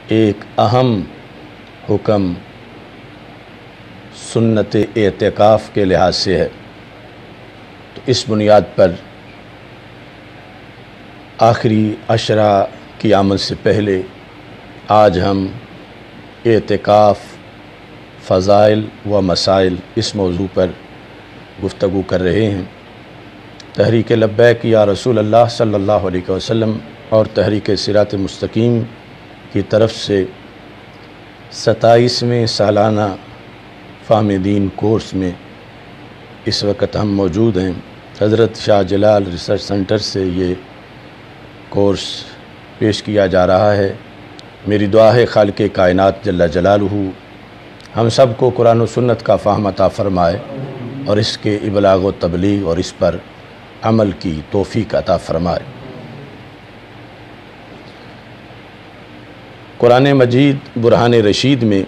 ایک اہم حکم سنت اعتکاف کے لحاظ سے ہے، تو اس بنیاد پر آخری عشرہ کی آمد سے پہلے آج ہم اعتکاف، فضائل و مسائل اس موضوع پر گفتگو کر رہے ہیں۔ تحریک لبیک یا رسول اللہ صلی اللہ علیہ وسلم اور تحریک صراط مستقیم کی طرف سے 27ویں سالانہ فہم دین کورس میں اس وقت ہم موجود ہیں۔ حضرت شاہ جلال ریسرچ سینٹر سے یہ کورس پیش کیا جا رہا ہے۔ میری دعا ہے خالق کائنات جل جلالہ ہم سب کو قرآن و سنت کا فہم عطا فرمائے اور اس کے ابلاغ و تبلیغ اور اس پر عمل کی توفیق عطا فرمائے۔ قرآن مجید برہان رشید میں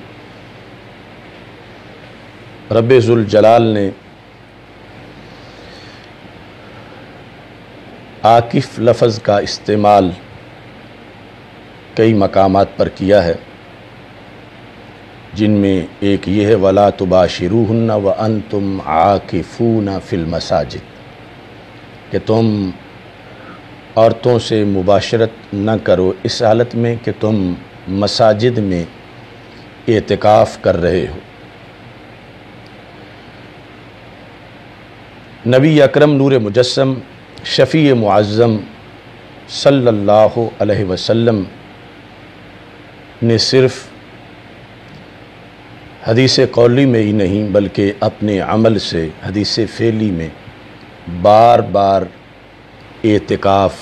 رب ذوالجلال نے عاکف لفظ کا استعمال کئی مقامات پر کیا ہے، جن میں ایک یہ ہے وَلَا تُبَاشِرُوهُنَّ وَأَنْتُمْ عَاكِفُونَ فِي الْمَسَاجِدِ، کہ تم عورتوں سے مباشرت نہ کرو اس حالت میں کہ تم مساجد میں اعتکاف کر رہے ہو۔ نبی اکرم نور مجسم شفیع معظم صلی اللہ علیہ وسلم نے صرف حدیث قولی میں ہی نہیں بلکہ اپنے عمل سے حدیث فعلی میں بار بار اعتکاف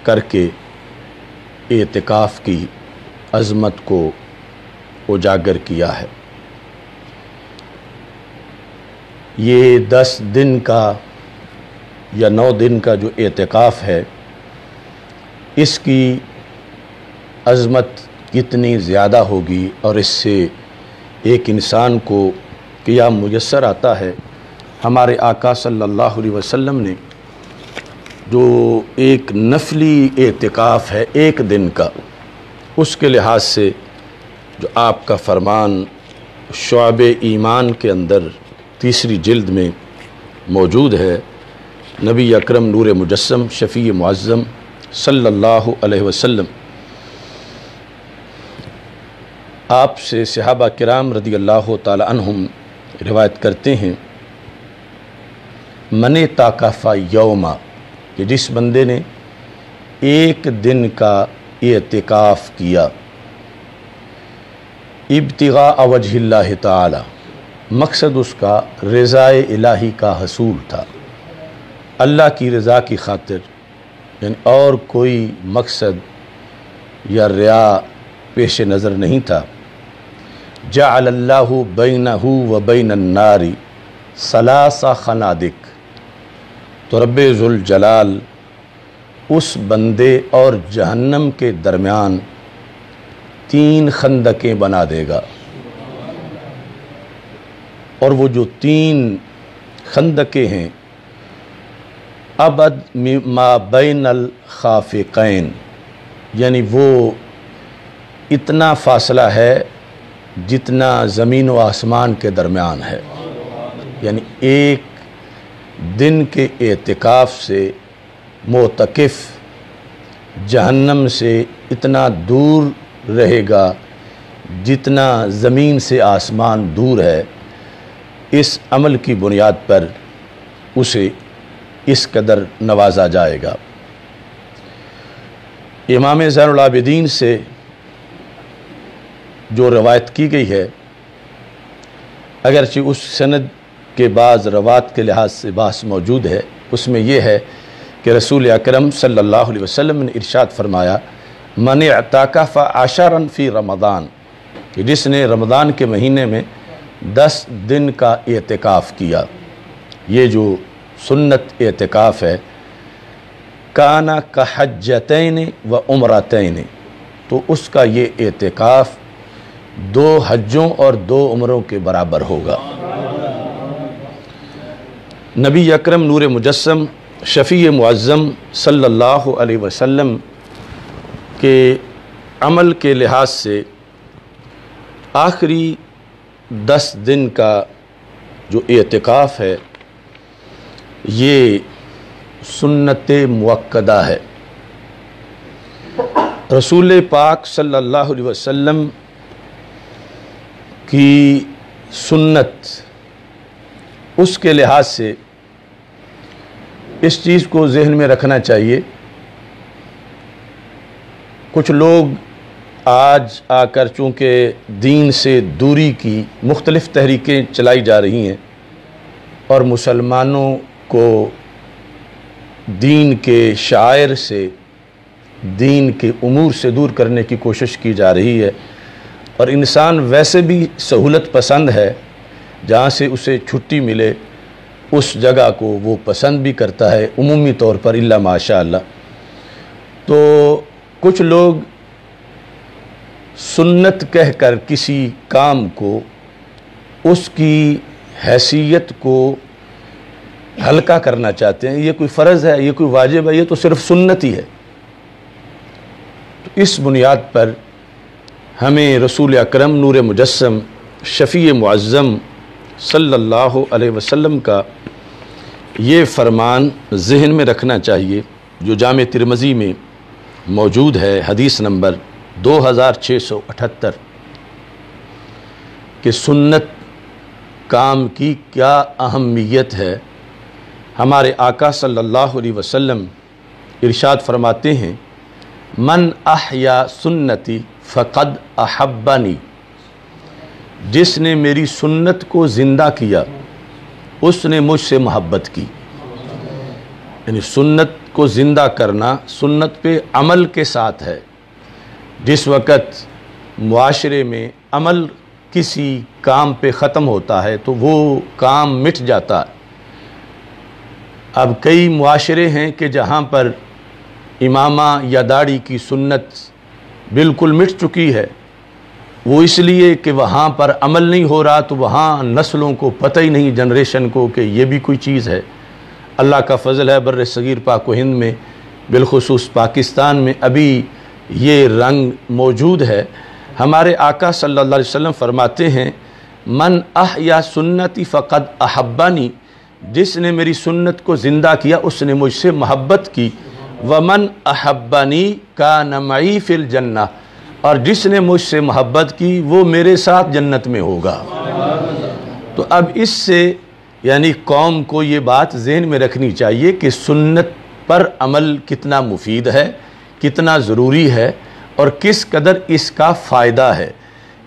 کر کے اعتکاف کی عظمت کو اجاگر کیا ہے۔ یہ 10 دن کا یا 9 دن کا جو اعتکاف ہے، اس کی عظمت کتنی زیادہ ہوگی اور اس سے ایک انسان کو کیا میسر آتا ہے۔ ہمارے آقا صلی اللہ علیہ وسلم نے جو ایک نفلی اعتکاف ہے 1 دن کا، اس کے لحاظ سے جو آپ کا فرمان شعب ایمان کے اندر 3 جلد میں موجود ہے، نبی اکرم نور مجسم شفیع معظم صلی اللہ علیہ وسلم آپ سے صحابہ کرام رضی اللہ تعالی عنہم روایت کرتے ہیں، من اعتکف یوما، کہ جس بندے نے 1 دن کا اعتکاف کیا، ابتغاء وجہ اللہ تعالی، مقصد اس کا رضائے الہی کا حصول تھا، اللہ کی رضا کی خاطر، یعنی اور کوئی مقصد یا ریا پیش نظر نہیں تھا۔ جعل اللہ بینہ و بین النار 3 خنادق، تو رب ذوالجلال اس بندے اور جہنم کے درمیان 3 خندقیں بنا دے گا، اور وہ جو 3 خندقیں ہیں ابد ما بین الخافقین، یعنی وہ اتنا فاصلہ ہے جتنا زمین و آسمان کے درمیان ہے، یعنی 1 دن کے اعتکاف سے معتکف جہنم سے اتنا دور رہے گا جتنا زمین سے آسمان دور ہے۔ اس عمل کی بنیاد پر اسے اس قدر نوازا جائے گا۔ امام زین العابدین سے جو روایت کی گئی ہے، اگرچہ اس سند کے بعض روایت کے لحاظ سے بحث موجود ہے، اس میں یہ ہے کہ رسول اکرم صلی اللہ علیہ وسلم نے ارشاد فرمایا، من اعتکف 10 فی رمضان، کہ جس نے رمضان کے مہینے میں 10 دن کا اعتکاف کیا، یہ جو سنت اعتکاف ہے، کانا کحجتین و عمرتین، تو اس کا یہ اعتکاف 2 حجوں اور 2 عمروں کے برابر ہوگا۔ نبی اکرم نور مجسم شفیع معظم صلی اللہ علیہ وسلم کے عمل کے لحاظ سے آخری 10 دن کا جو اعتکاف ہے یہ سنت مؤکدہ ہے۔ رسول پاک صلی اللہ علیہ وسلم کی سنت اس کے لحاظ سے اس چیز کو ذہن میں رکھنا چاہیے۔ کچھ لوگ آج آ کر چونکہ دین سے دوری کی مختلف تحریکیں چلائی جا رہی ہیں اور مسلمانوں کو دین کے شعائر سے، دین کے امور سے دور کرنے کی کوشش کی جا رہی ہے، اور انسان ویسے بھی سہولت پسند ہے، جہاں سے اسے چھٹی ملے اس جگہ کو وہ پسند بھی کرتا ہے عمومی طور پر، الا ماشاء اللہ۔ تو کچھ لوگ سنت کہہ کر کسی کام کو، اس کی حیثیت کو ہلکا کرنا چاہتے ہیں، یہ کوئی فرض ہے، یہ کوئی واجب ہے، یہ تو صرف سنت ہی ہے۔ تو اس بنیاد پر ہمیں رسول اکرم نور مجسم شفیع معظم صلی اللہ علیہ وسلم کا یہ فرمان ذہن میں رکھنا چاہیے جو جامع ترمذی میں موجود ہے، حدیث نمبر 2678، کہ سنت کام کی کیا اہمیت ہے۔ ہمارے آقا صلی اللہ علیہ وسلم ارشاد فرماتے ہیں، من احیا سنتی فقد احبنی، جس نے میری سنت کو زندہ کیا اس نے مجھ سے محبت کی۔ یعنی سنت کو زندہ کرنا سنت پہ عمل کے ساتھ ہے۔ جس وقت معاشرے میں عمل کسی کام پہ ختم ہوتا ہے تو وہ کام مٹ جاتا ہے۔ اب کئی معاشرے ہیں کہ جہاں پر امامہ یا داڑھی کی سنت بالکل مٹ چکی ہے، وہ اس لیے کہ وہاں پر عمل نہیں ہو رہا، تو وہاں نسلوں کو پتہ ہی نہیں، جنریشن کو، کہ یہ بھی کوئی چیز ہے۔ اللہ کا فضل ہے، بر صغیر پاک و ہند میں بالخصوص پاکستان میں ابھی یہ رنگ موجود ہے۔ ہمارے آقا صلی اللہ علیہ وسلم فرماتے ہیں، من احیا سنتی فقد احبنی، جس نے میری سنت کو زندہ کیا اس نے مجھ سے محبت کی۔ ومن احبنی کان معی فی الجنہ، اور جس نے مجھ سے محبت کی وہ میرے ساتھ جنت میں ہوگا۔ تو اب اس سے یعنی قوم کو یہ بات ذہن میں رکھنی چاہیے کہ سنت پر عمل کتنا مفید ہے، کتنا ضروری ہے، اور کس قدر اس کا فائدہ ہے۔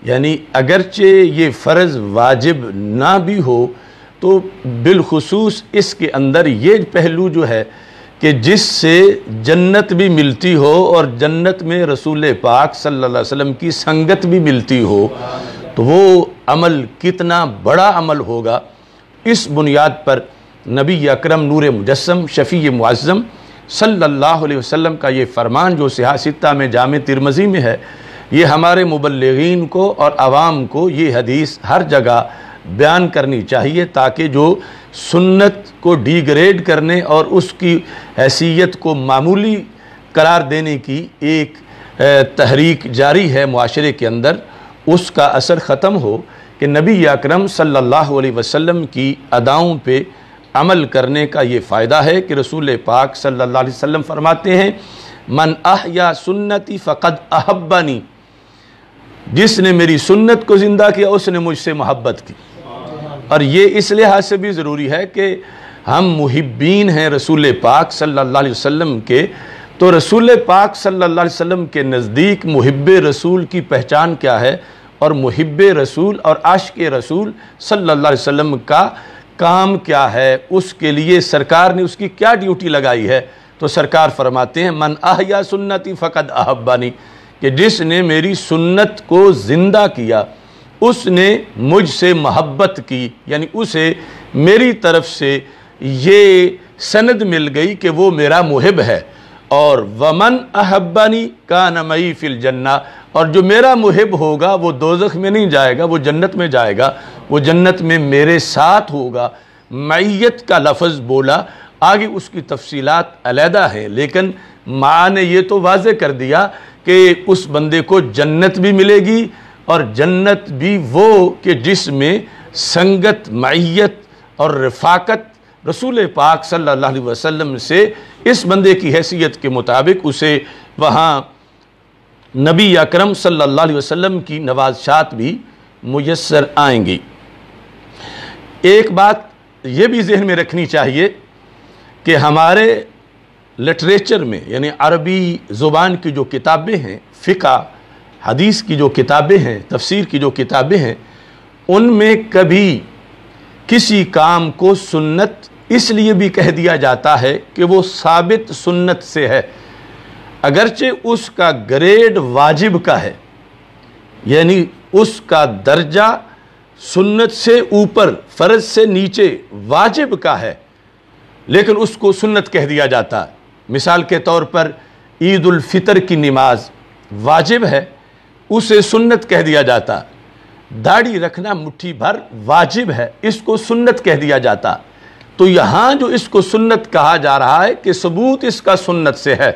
یعنی اگرچہ یہ فرض واجب نہ بھی ہو تو بالخصوص اس کے اندر یہ پہلو جو ہے کہ جس سے جنت بھی ملتی ہو اور جنت میں رسول پاک صلی اللہ علیہ وسلم کی سنگت بھی ملتی ہو، تو وہ عمل کتنا بڑا عمل ہوگا۔ اس بنیاد پر نبی اکرم نور مجسم شفیع معظم صلی اللہ علیہ وسلم کا یہ فرمان جو صحاح ستہ میں جامع ترمذی میں ہے، یہ ہمارے مبلغین کو اور عوام کو یہ حدیث ہر جگہ بیان کرنی چاہیے، تاکہ جو سنت کو ڈی گریڈ کرنے اور اس کی حیثیت کو معمولی قرار دینے کی ایک تحریک جاری ہے معاشرے کے اندر، اس کا اثر ختم ہو، کہ نبی اکرم صلی اللہ علیہ وسلم کی اداؤں پہ عمل کرنے کا یہ فائدہ ہے کہ رسول پاک صلی اللہ علیہ وسلم فرماتے ہیں، من احیا سنتی فقد احبنی، جس نے میری سنت کو زندہ کیا اس نے مجھ سے محبت کی۔ اور یہ اس لحاظ سے بھی ضروری ہے کہ ہم محبین ہیں رسول پاک صلی اللہ علیہ وسلم کے، تو رسول پاک صلی اللہ علیہ وسلم کے نزدیک محب رسول کی پہچان کیا ہے، اور محب رسول اور عاشق رسول صلی اللہ علیہ وسلم کا کام کیا ہے، اس کے لیے سرکار نے اس کی کیا ڈیوٹی لگائی ہے۔ تو سرکار فرماتے ہیں، من احیا سنتی فقد احبنی، کہ جس نے میری سنت کو زندہ کیا اس نے مجھ سے محبت کی، یعنی اسے میری طرف سے یہ سند مل گئی کہ وہ میرا محب ہے۔ اور ومن احبنی کان معی فی الجنہ، اور جو میرا محب ہوگا وہ دوزخ میں نہیں جائے گا، وہ جنت میں جائے گا، وہ جنت میں میرے ساتھ ہوگا۔ معیت کا لفظ بولا، آگے اس کی تفصیلات علیحدہ ہیں، لیکن ماں نے یہ تو واضح کر دیا کہ اس بندے کو جنت بھی ملے گی اور جنت بھی وہ کہ جس میں سنگت، معیت اور رفاقت رسول پاک صلی اللہ علیہ وسلم سے اس بندے کی حیثیت کے مطابق اسے وہاں نبی اکرم صلی اللہ علیہ وسلم کی نوازشات بھی میسر آئیں گی۔ ایک بات یہ بھی ذہن میں رکھنی چاہیے کہ ہمارے لٹریچر میں یعنی عربی زبان کی جو کتابیں ہیں، فقہ حدیث کی جو کتابیں ہیں، تفسیر کی جو کتابیں ہیں، ان میں کبھی کسی کام کو سنت اس لیے بھی کہہ دیا جاتا ہے کہ وہ ثابت سنت سے ہے، اگرچہ اس کا گریڈ واجب کا ہے، یعنی اس کا درجہ سنت سے اوپر، فرض سے نیچے واجب کا ہے، لیکن اس کو سنت کہہ دیا جاتا ہے۔ مثال کے طور پر عید الفطر کی نماز واجب ہے، اسے سنت کہہ دیا جاتا۔ داڑھی رکھنا مٹھی بھر واجب ہے، اس کو سنت کہہ دیا جاتا۔ تو یہاں جو اس کو سنت کہا جا رہا ہے کہ ثبوت اس کا سنت سے ہے،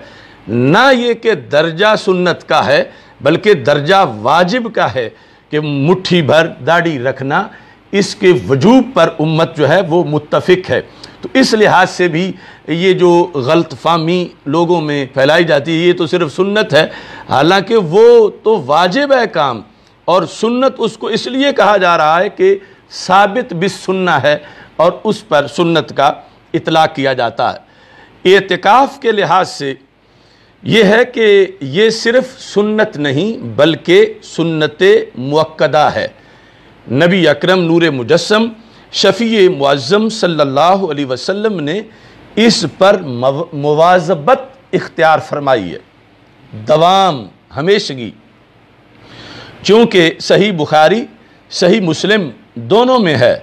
نہ یہ کہ درجہ سنت کا ہے بلکہ درجہ واجب کا ہے کہ مٹھی بھر داڑھی رکھنا، اس کے وجوب پر امت جو ہے وہ متفق ہے۔ تو اس لحاظ سے بھی یہ جو غلط فہمی لوگوں میں پھیلائی جاتی ہے، یہ تو صرف سنت ہے، حالانکہ وہ تو واجب ہے کام، اور سنت اس کو اس لیے کہا جا رہا ہے کہ ثابت بالسنہ ہے اور اس پر سنت کا اطلاق کیا جاتا ہے۔ اعتکاف کے لحاظ سے یہ ہے کہ یہ صرف سنت نہیں بلکہ سنت مؤکدہ ہے۔ نبی اکرم نور مجسم شفیع معظم صلی اللہ علیہ وسلم نے اس پر مواظبت اختیار فرمائی ہے، دوام، ہمیشگی، چونکہ صحیح بخاری صحیح مسلم دونوں میں ہے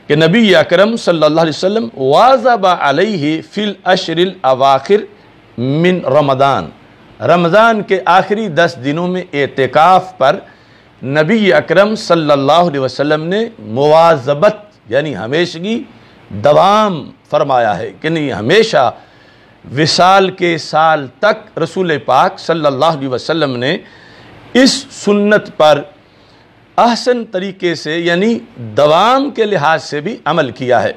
کہ نبی اکرم صلی اللہ علیہ وسلم واظب علیہ فی الاشر الاواخر من رمضان، رمضان کے آخری 10 دنوں میں اعتکاف پر نبی اکرم صلی اللہ علیہ وسلم نے مواظبت یعنی ہمیشگی، دوام فرمایا ہے کہ نہیں، ہمیشہ وصال کے سال تک رسول پاک صلی اللہ علیہ وسلم نے اس سنت پر احسن طریقے سے یعنی دوام کے لحاظ سے بھی عمل کیا ہے۔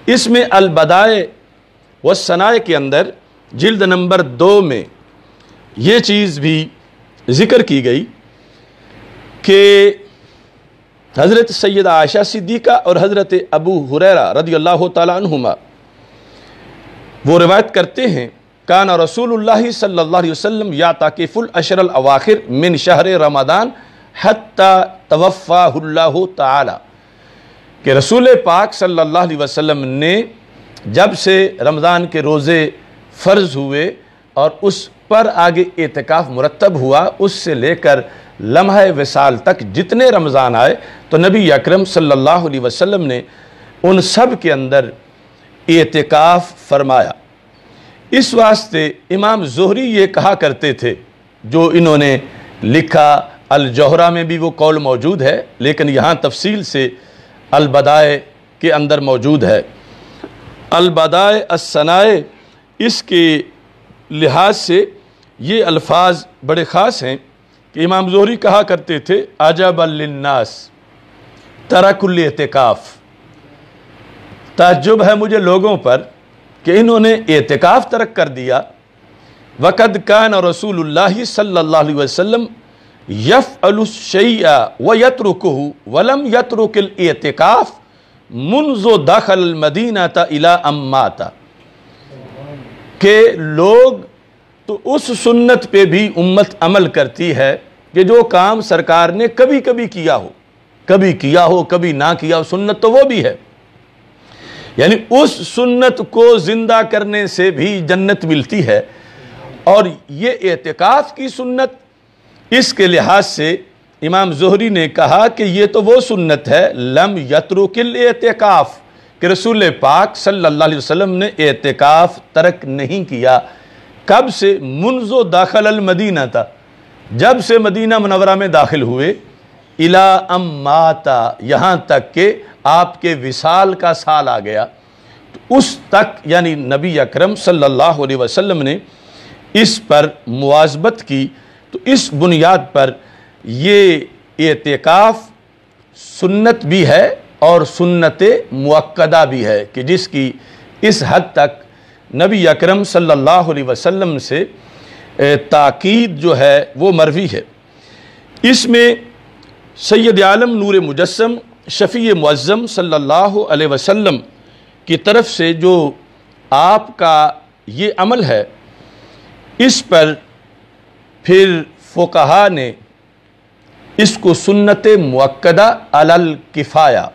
اس میں البدائع والثناء کے اندر جلد نمبر 2 میں یہ چیز بھی ذکر کی گئی کہ حضرت سیدہ عائشہ صدیقہ اور حضرت ابو ہریرہ رضی اللہ تعالیٰ عنہما وہ روایت کرتے ہیں کان رسول اللہ صلی اللہ علیہ وسلم یعتکف الاشر الاواخر من شہر رمضان حتی توفاہ اللہ تعالی، کہ رسول پاک صلی اللہ علیہ وسلم نے جب سے رمضان کے روزے فرض ہوئے اور اس پر آگے اعتکاف مرتب ہوا، اس سے لے کر لمحہ وصال تک جتنے رمضان آئے تو نبی اکرم صلی اللہ علیہ وسلم نے ان سب کے اندر اعتکاف فرمایا۔ اس واسطے امام زہری یہ کہا کرتے تھے، جو انہوں نے لکھا الجوہرہ میں بھی وہ قول موجود ہے، لیکن یہاں تفصیل سے البدائع کے اندر موجود ہے۔ البدائع الثناء اس کے لحاظ سے یہ الفاظ بڑے خاص ہیں کہ امام زہری کہا کرتے تھے عجبا للناس ترک الاعتکاف، تعجب ہے مجھے لوگوں پر کہ انہوں نے اعتکاف ترک کر دیا۔ وقد کان رسول اللہ صلی اللہ علیہ وسلم یفعل الشیء ویترکہ ولم یترک الاعتکاف منذ دخل المدینہ الی ان مات، کہ لوگ تو اس سنت پہ بھی امت عمل کرتی ہے کہ جو کام سرکار نے کبھی کبھی کیا ہو، کبھی نہ کیا ہو، سنت تو وہ بھی ہے، یعنی اس سنت کو زندہ کرنے سے بھی جنت ملتی ہے۔ اور یہ اعتکاف کی سنت، اس کے لحاظ سے امام زہری نے کہا کہ یہ تو وہ سنت ہے لم یترک الاعتکاف، کہ رسول پاک صلی اللہ علیہ وسلم نے اعتکاف ترک نہیں کیا۔ کب سے؟ منذ داخل المدینہ تھا، جب سے مدینہ منورہ میں داخل ہوئے، الی ان مات، یہاں تک کہ آپ کے وصال کا سال آ گیا، تو اس تک یعنی نبی اکرم صلی اللہ علیہ وسلم نے اس پر مواظبت کی۔ تو اس بنیاد پر یہ اعتکاف سنت بھی ہے اور سنت مؤکدہ بھی ہے کہ جس کی اس حد تک نبی اکرم صلی اللہ علیہ وسلم سے تاکید جو ہے وہ مروی ہے۔ اس میں سید عالم نور مجسم شفیع معظم صلی اللہ علیہ وسلم کی طرف سے جو آپ کا یہ عمل ہے، اس پر پھر فقہا نے اس کو سنت مؤکدہ علی الکفایہ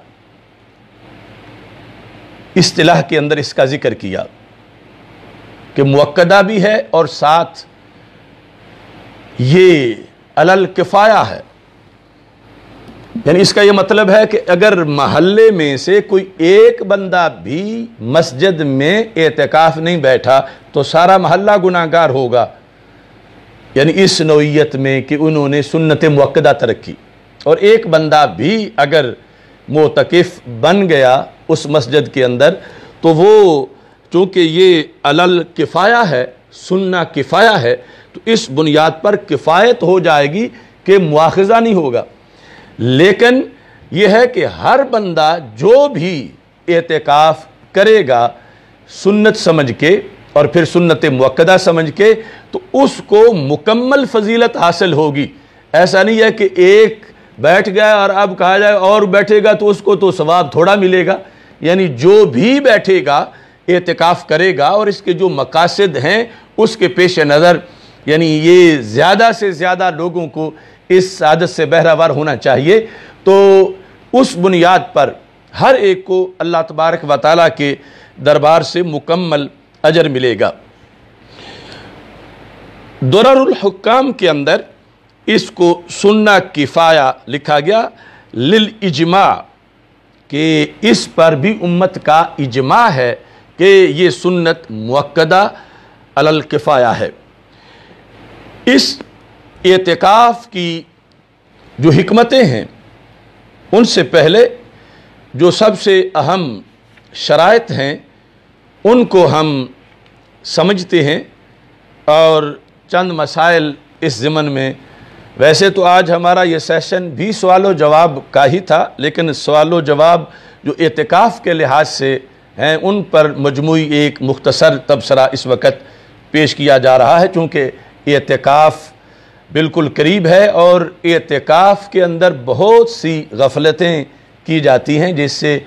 اصطلاح کے اندر اس کا ذکر کیا کہ مؤکدہ بھی ہے اور ساتھ یہ علی الکفایہ ہے۔ یعنی اس کا یہ مطلب ہے کہ اگر محلے میں سے کوئی ایک بندہ بھی مسجد میں اعتکاف نہیں بیٹھا تو سارا محلہ گناہگار ہوگا، یعنی اس نوعیت میں کہ انہوں نے سنت مؤکدہ ترک کی۔ اور ایک بندہ بھی اگر معتکف بن گیا اس مسجد کے اندر تو وہ چونکہ یہ علی الکفایہ ہے، سنہ کفایہ ہے، تو اس بنیاد پر کفایت ہو جائے گی کہ مواخذہ نہیں ہوگا۔ لیکن یہ ہے کہ ہر بندہ جو بھی اعتکاف کرے گا سنت سمجھ کے اور پھر سنت مؤکدہ سمجھ کے تو اس کو مکمل فضیلت حاصل ہوگی۔ ایسا نہیں ہے کہ ایک بیٹھ گیا اور اب کہا جائے اور بیٹھے گا تو اس کو تو ثواب تھوڑا ملے گا۔ یعنی جو بھی بیٹھے گا اعتکاف کرے گا اور اس کے جو مقاصد ہیں اس کے پیش نظر یعنی یہ زیادہ سے زیادہ لوگوں کو اس عادت سے بہرہوار ہونا چاہیے، تو اس بنیاد پر ہر ایک کو اللہ تبارک و تعالیٰ کے دربار سے مکمل اجر ملے گا۔ درر الحکام کے اندر اس کو سنہ کفایہ لکھا گیا للاجماع، کہ اس پر بھی امت کا اجماع ہے کہ یہ سنت مؤکدہ علی الکفایہ ہے۔ اس اعتکاف کی جو حکمتیں ہیں ان سے پہلے جو سب سے اہم شرائط ہیں ان کو ہم سمجھتے ہیں اور چند مسائل اس ضمن میں۔ ویسے تو آج ہمارا یہ سیشن بھی سوال و جواب کا ہی تھا، لیکن سوال و جواب جو اعتکاف کے لحاظ سے ہیں ان پر مجموعی ایک مختصر تبصرہ اس وقت پیش کیا جا رہا ہے، چونکہ اعتکاف بالکل قریب ہے اور اعتکاف کے اندر بہت سی غفلتیں کی جاتی ہیں جس سے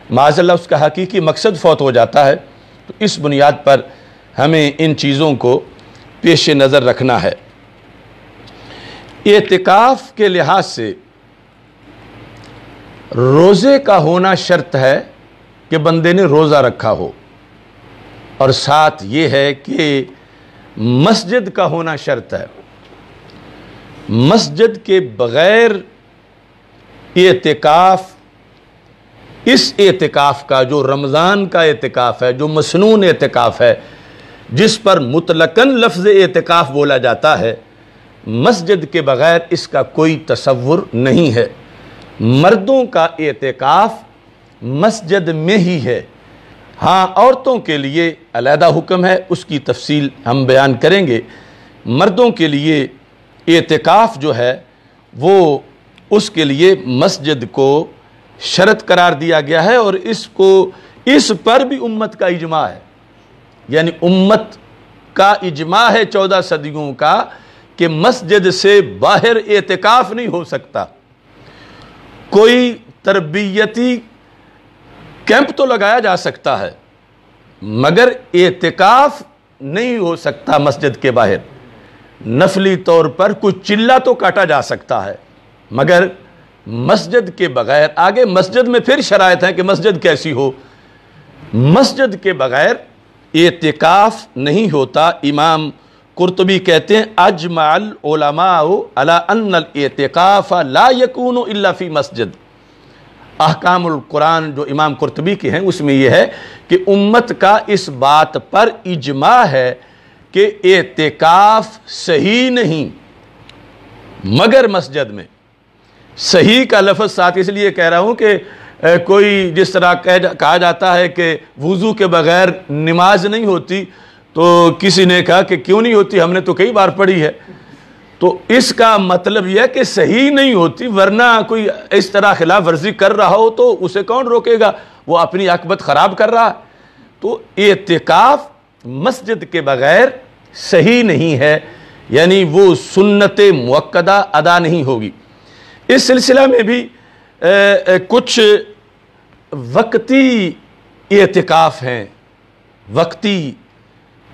معاذ اللہ اس کا حقیقی مقصد فوت ہو جاتا ہے۔ تو اس بنیاد پر ہمیں ان چیزوں کو پیش نظر رکھنا ہے۔ اعتکاف کے لحاظ سے روزے کا ہونا شرط ہے کہ بندے نے روزہ رکھا ہو، اور ساتھ یہ ہے کہ مسجد کا ہونا شرط ہے۔ مسجد کے بغیر اعتکاف، اس اعتکاف کا جو رمضان کا اعتکاف ہے، جو مسنون اعتکاف ہے، جس پر مطلقاً لفظ اعتکاف بولا جاتا ہے، مسجد کے بغیر اس کا کوئی تصور نہیں ہے۔ مردوں کا اعتکاف مسجد میں ہی ہے، ہاں عورتوں کے لیے علیحدہ حکم ہے، اس کی تفصیل ہم بیان کریں گے۔ مردوں کے لیے اعتکاف جو ہے وہ اس کے لیے مسجد کو شرط قرار دیا گیا ہے، اور اس پر بھی امت کا اجماع ہے۔ یعنی امت کا اجماع ہے 14 صدیوں کا کہ مسجد سے باہر اعتکاف نہیں ہو سکتا۔ کوئی تربیتی کیمپ تو لگایا جا سکتا ہے مگر اعتکاف نہیں ہو سکتا مسجد کے باہر۔ نفلی طور پر کچھ چلہ تو کاٹا جا سکتا ہے مگر مسجد کے بغیر، آگے مسجد میں پھر شرائط ہے کہ مسجد کیسی ہو، مسجد کے بغیر اعتکاف نہیں ہوتا۔ امام قرطبی کہتے ہیں اجمع العلماء علی ان الاعتکاف لا یکون الا فی مسجد۔ احکام القرآن جو امام قرطبی کے ہیں اس میں یہ ہے کہ امت کا اس بات پر اجماع ہے کہ اعتکاف صحیح نہیں مگر مسجد میں۔ صحیح کا لفظ ساتھ اس لیے کہہ رہا ہوں کہ کوئی جس طرح کہا جاتا ہے کہ وضو کے بغیر نماز نہیں ہوتی، تو کسی نے کہا کہ کیوں نہیں ہوتی، ہم نے تو کئی بار پڑھی ہے۔ تو اس کا مطلب یہ ہے کہ صحیح نہیں ہوتی، ورنہ کوئی اس طرح خلاف ورزی کر رہا ہو تو اسے کون روکے گا، وہ اپنی عاقبت خراب کر رہا ہے۔ تو اعتکاف مسجد کے بغیر صحیح نہیں ہے، یعنی وہ سنت مؤکدہ ادا نہیں ہوگی۔ اس سلسلہ میں بھی کچھ وقتی اعتکاف ہیں، وقتی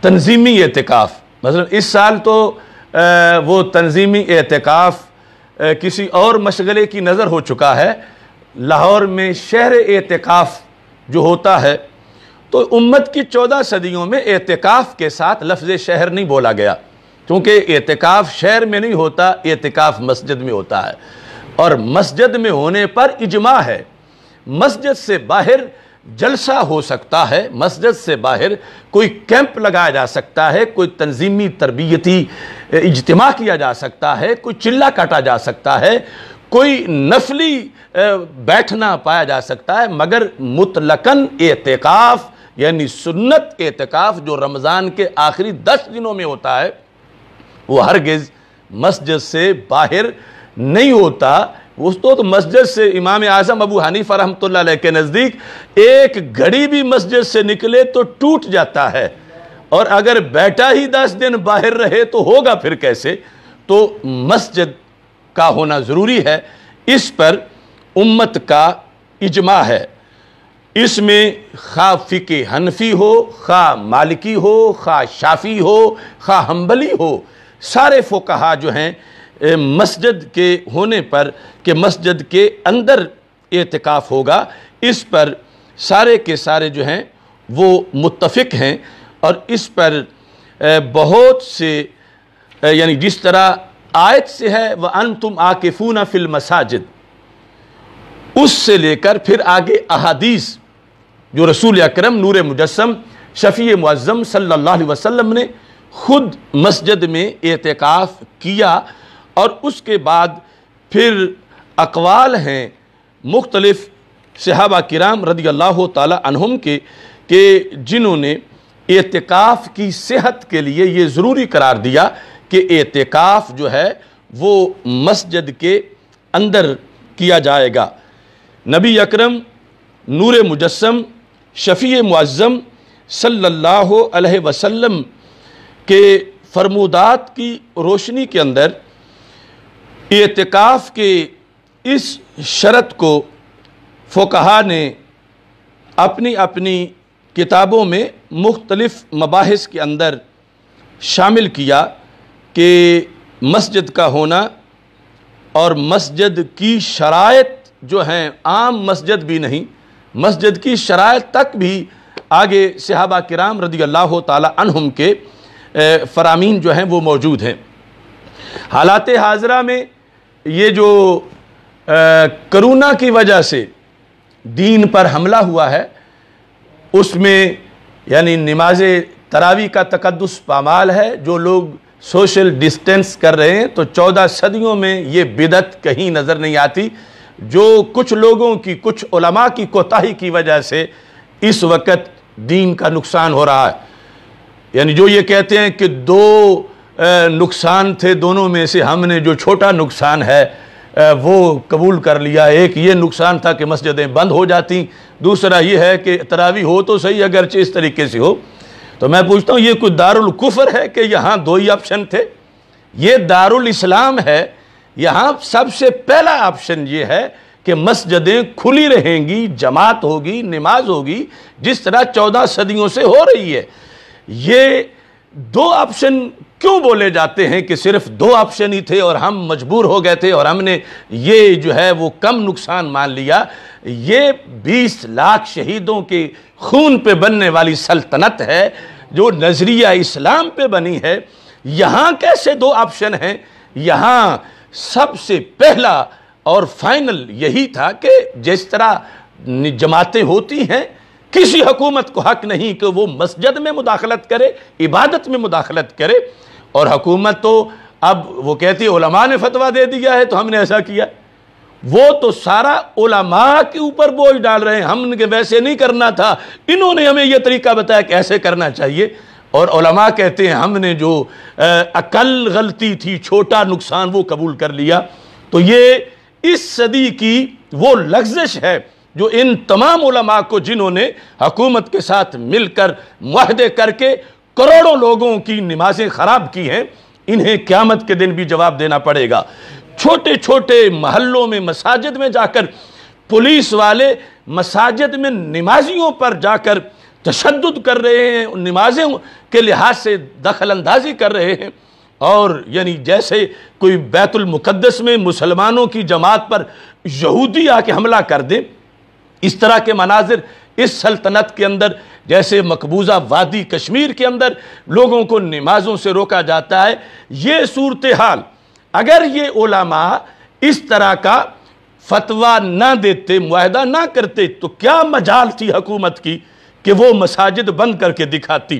تنظیمی اعتکاف۔ مثلا اس سال تو وہ تنظیمی اعتکاف کسی اور مشغلے کی نظر ہو چکا ہے۔ لاہور میں شہر اعتکاف جو ہوتا ہے، تو امت کی 14 صدیوں میں اعتکاف کے ساتھ لفظ شہر نہیں بولا گیا، کیونکہ اعتکاف شہر میں نہیں ہوتا، اعتکاف مسجد میں ہوتا ہے، اور مسجد میں ہونے پر اجماع ہے۔ مسجد سے باہر جلسہ ہو سکتا ہے، مسجد سے باہر کوئی کیمپ لگایا جا سکتا ہے، کوئی تنظیمی تربیتی اجتماع کیا جا سکتا ہے، کوئی چلہ کاٹا جا سکتا ہے، کوئی نفلی بیٹھنا پایا جا سکتا ہے، مگر مطلقاً اعتکاف یعنی سنت اعتکاف جو رمضان کے آخری 10 دنوں میں ہوتا ہے، وہ ہرگز مسجد سے باہر نہیں ہوتا۔ اس تو مسجد سے امام اعظم ابو حنیفہ رحمۃ اللہ علیہ کے نزدیک ایک گھڑی بھی مسجد سے نکلے تو ٹوٹ جاتا ہے، اور اگر بیٹھا ہی 10 دن باہر رہے تو ہوگا پھر کیسے؟ تو مسجد کا ہونا ضروری ہے، اس پر امت کا اجماع ہے۔ اس میں خواہ فقہ حنفی ہو، خواہ مالکی ہو، خواہ شافعی ہو، خواہ حنبلی ہو، سارے فقہا جو ہیں مسجد کے ہونے پر کہ مسجد کے اندر اعتکاف ہوگا، اس پر سارے کے سارے جو ہیں وہ متفق ہیں، اور اس پر بہت سے یعنی جس طرح آیت سے ہے وَأَنْتُمْ عَاكِفُونَ فِي الْمَسَاجِدِ، اس سے لے کر پھر آگے احادیث جو رسول اکرم نور مجسم شفیع معظم صلی اللہ علیہ وسلم نے خود مسجد میں اعتکاف کیا، اور اس کے بعد پھر اقوال ہیں مختلف صحابہ کرام رضی اللہ تعالی عنہم کے کہ جنہوں نے اعتکاف کی صحت کے لیے یہ ضروری قرار دیا کہ اعتکاف جو ہے وہ مسجد کے اندر کیا جائے گا۔ نبی اکرم نور مجسم شفیع معظم صلی اللہ علیہ وسلم کے فرمودات کی روشنی کے اندر اعتکاف کے اس شرط کو فقہا نے اپنی اپنی کتابوں میں مختلف مباحث کے اندر شامل کیا کہ مسجد کا ہونا اور مسجد کی شرائط جو ہیں، عام مسجد بھی نہیں، مسجد کی شرائط تک بھی آگے صحابہ کرام رضی اللہ تعالی عنہم کے فرامین جو ہیں وہ موجود ہیں۔ حالات حاضرہ میں یہ جو کرونا کی وجہ سے دین پر حملہ ہوا ہے، اس میں یعنی نماز تراویح کا تقدس پامال ہے، جو لوگ سوشل ڈسٹنس کر رہے ہیں، تو 14 صدیوں میں یہ بدعت کہیں نظر نہیں آتی، جو کچھ لوگوں کی، کچھ علماء کی کوتاہی کی وجہ سے اس وقت دین کا نقصان ہو رہا ہے۔ یعنی جو یہ کہتے ہیں کہ 2 نقصان تھے، دونوں میں سے ہم نے جو چھوٹا نقصان ہے وہ قبول کر لیا۔ ایک یہ نقصان تھا کہ مسجدیں بند ہو جاتی، دوسرا یہ ہے کہ تراویح ہو تو صحیح اگرچہ اس طریقے سے ہو۔ تو میں پوچھتا ہوں یہ کوئی دارالکفر ہے کہ یہاں 2 ہی آپشن تھے؟ یہ دارالاسلام ہے، یہاں سب سے پہلا آپشن یہ ہے کہ مسجدیں کھلی رہیں گی، جماعت ہوگی، نماز ہوگی، جس طرح 14 صدیوں سے ہو رہی ہے۔ یہ 2 آپشن کیوں بولے جاتے ہیں کہ صرف 2 آپشن ہی تھے اور ہم مجبور ہو گئے تھے اور ہم نے یہ جو ہے وہ کم نقصان مان لیا؟ یہ 20 لاکھ شہیدوں کے خون پہ بننے والی سلطنت ہے جو نظریہ اسلام پہ بنی ہے۔ یہاں کیسے 2 آپشن ہیں؟ یہاں سب سے پہلا اور فائنل یہی تھا کہ جس طرح جماعتیں ہوتی ہیں، کسی حکومت کو حق نہیں کہ وہ مسجد میں مداخلت کرے، عبادت میں مداخلت کرے، اور حکومت تو اب وہ کہتی ہے علماء نے فتویٰ دے دیا ہے تو ہم نے ایسا کیا۔ وہ تو سارا علماء کے اوپر بوجھ ڈال رہے ہیں، ہم نے ویسے نہیں کرنا تھا، انہوں نے ہمیں یہ طریقہ بتایا کہ ایسے کرنا چاہیے۔ اور علماء کہتے ہیں ہم نے جو اقل غلطی تھی، چھوٹا نقصان، وہ قبول کر لیا۔ تو یہ اس صدی کی وہ لغزش ہے جو ان تمام علماء کو، جنہوں نے حکومت کے ساتھ مل کر معاہدے کر کے کروڑوں لوگوں کی نمازیں خراب کی ہیں، انہیں قیامت کے دن بھی جواب دینا پڑے گا۔ چھوٹے چھوٹے محلوں میں، مساجد میں جا کر پولیس والے مساجد میں نمازیوں پر جا کر تشدد کر رہے ہیں، نمازیں کے لحاظ سے دخل اندازی کر رہے ہیں، اور یعنی جیسے کوئی بیت المقدس میں مسلمانوں کی جماعت پر یہودی آ کے حملہ کر دیں۔ اس طرح کے مناظر اس سلطنت کے اندر، جیسے مقبوضہ وادی کشمیر کے اندر لوگوں کو نمازوں سے روکا جاتا ہے، یہ صورتحال اگر یہ علماء اس طرح کا فتویٰ نہ دیتے، معاہدہ نہ کرتے، تو کیا مجال تھی حکومت کی کہ وہ مساجد بند کر کے دکھاتی۔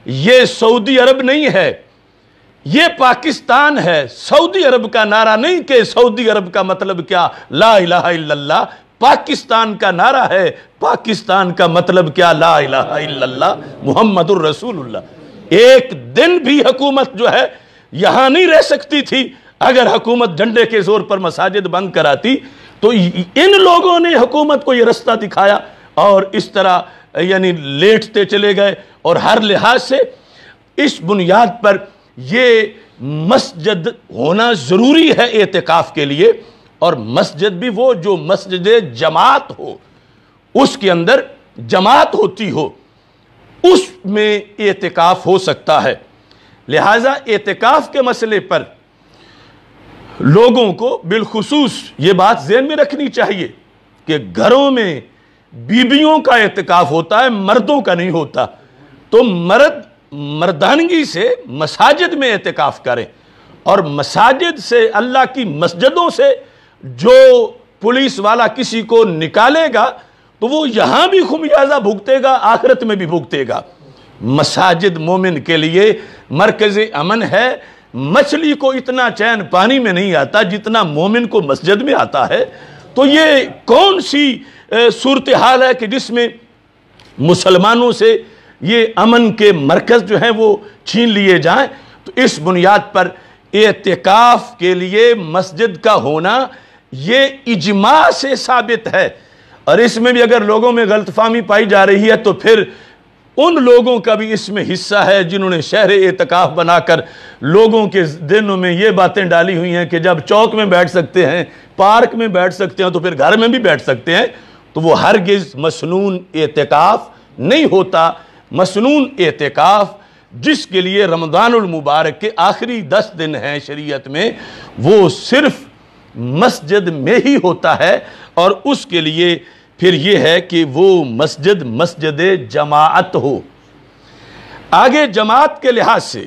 یہ سعودی عرب نہیں ہے، یہ پاکستان ہے۔ سعودی عرب کا نعرہ نہیں کہ سعودی عرب کا مطلب کیا، لا الہ الا اللہ۔ پاکستان کا نعرہ ہے، پاکستان کا مطلب کیا، لا الہ الا اللہ محمد الرسول اللہ۔ ایک دن بھی حکومت جو ہے یہاں نہیں رہ سکتی تھی اگر حکومت ڈنڈے کے زور پر مساجد بند کراتی۔ تو ان لوگوں نے حکومت کو یہ رستہ دکھایا اور اس طرح یعنی لیٹتے چلے گئے، اور ہر لحاظ سے اس بنیاد پر یہ مسجد ہونا ضروری ہے اعتکاف کے لیے، اور مسجد بھی وہ جو مسجد جماعت ہو، اس کے اندر جماعت ہوتی ہو، اس میں اعتکاف ہو سکتا ہے۔ لہٰذا اعتکاف کے مسئلے پر لوگوں کو بالخصوص یہ بات ذہن میں رکھنی چاہیے کہ گھروں میں بیویوں کا اعتکاف ہوتا ہے، مردوں کا نہیں ہوتا۔ تو مرد مردانگی سے مساجد میں اعتکاف کریں، اور مساجد سے، اللہ کی مسجدوں سے جو پولیس والا کسی کو نکالے گا تو وہ یہاں بھی خمیازہ بھگتے گا، آخرت میں بھی بھگتے گا۔ مساجد مومن کے لیے مرکز امن ہے۔ مچھلی کو اتنا چین پانی میں نہیں آتا جتنا مومن کو مسجد میں آتا ہے۔ تو یہ کون سی صورتحال ہے کہ جس میں مسلمانوں سے یہ امن کے مرکز جو ہیں وہ چھین لیے جائیں؟ تو اس بنیاد پر اعتکاف کے لیے مسجد کا ہونا یہ اجماع سے ثابت ہے، اور اس میں بھی اگر لوگوں میں غلط فہمی پائی جا رہی ہے تو پھر ان لوگوں کا بھی اس میں حصہ ہے جنہوں نے شہر اعتکاف بنا کر لوگوں کے دنوں میں یہ باتیں ڈالی ہوئی ہیں کہ جب چوک میں بیٹھ سکتے ہیں، پارک میں بیٹھ سکتے ہیں، تو پھر گھر میں بھی بیٹھ سکتے ہیں۔ تو وہ ہرگز مسنون اعتکاف نہیں ہوتا۔ مسنون اعتکاف جس کے لیے رمضان المبارک کے آخری 10 دن ہیں شریعت میں، وہ صرف مسجد میں ہی ہوتا ہے، اور اس کے لیے پھر یہ ہے کہ وہ مسجد جماعت ہو۔ آگے جماعت کے لحاظ سے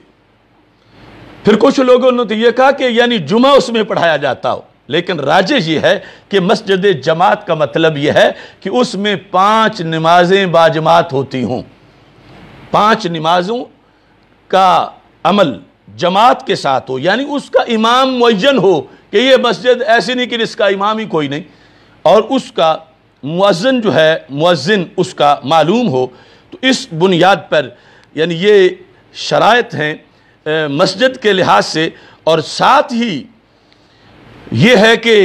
پھر کچھ لوگوں نے تو یہ کہا کہ یعنی جمعہ اس میں پڑھایا جاتا ہو، لیکن راجح یہ ہے کہ مسجد جماعت کا مطلب یہ ہے کہ اس میں 5 نمازیں باجماعت ہوتی ہوں، 5 نمازوں کا عمل جماعت کے ساتھ ہو، یعنی اس کا امام معین ہو کہ یہ مسجد ایسی نہیں کہ اس کا امام ہی کوئی نہیں، اور اس کا مؤذن جو ہے، مؤذن اس کا معلوم ہو۔ تو اس بنیاد پر یعنی یہ شرائط ہیں مسجد کے لحاظ سے، اور ساتھ ہی یہ ہے کہ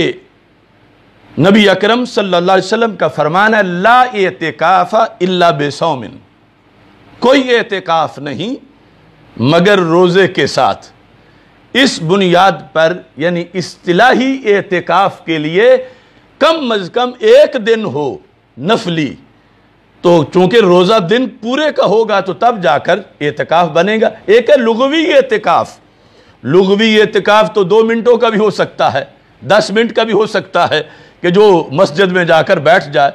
نبی اکرم صلی اللہ علیہ وسلم کا فرمان ہے، لا اعتکاف الا بصوم، کوئی اعتکاف نہیں مگر روزے کے ساتھ۔ اس بنیاد پر یعنی اصطلاحی اعتکاف کے لیے کم از کم 1 دن ہو نفلی، تو چونکہ روزہ دن پورے کا ہوگا تو تب جا کر اعتکاف بنے گا۔ ایک ہے لغوی اعتکاف۔ لغوی اعتکاف تو 2 منٹوں کا بھی ہو سکتا ہے، 10 منٹ کا بھی ہو سکتا ہے کہ جو مسجد میں جا کر بیٹھ جائے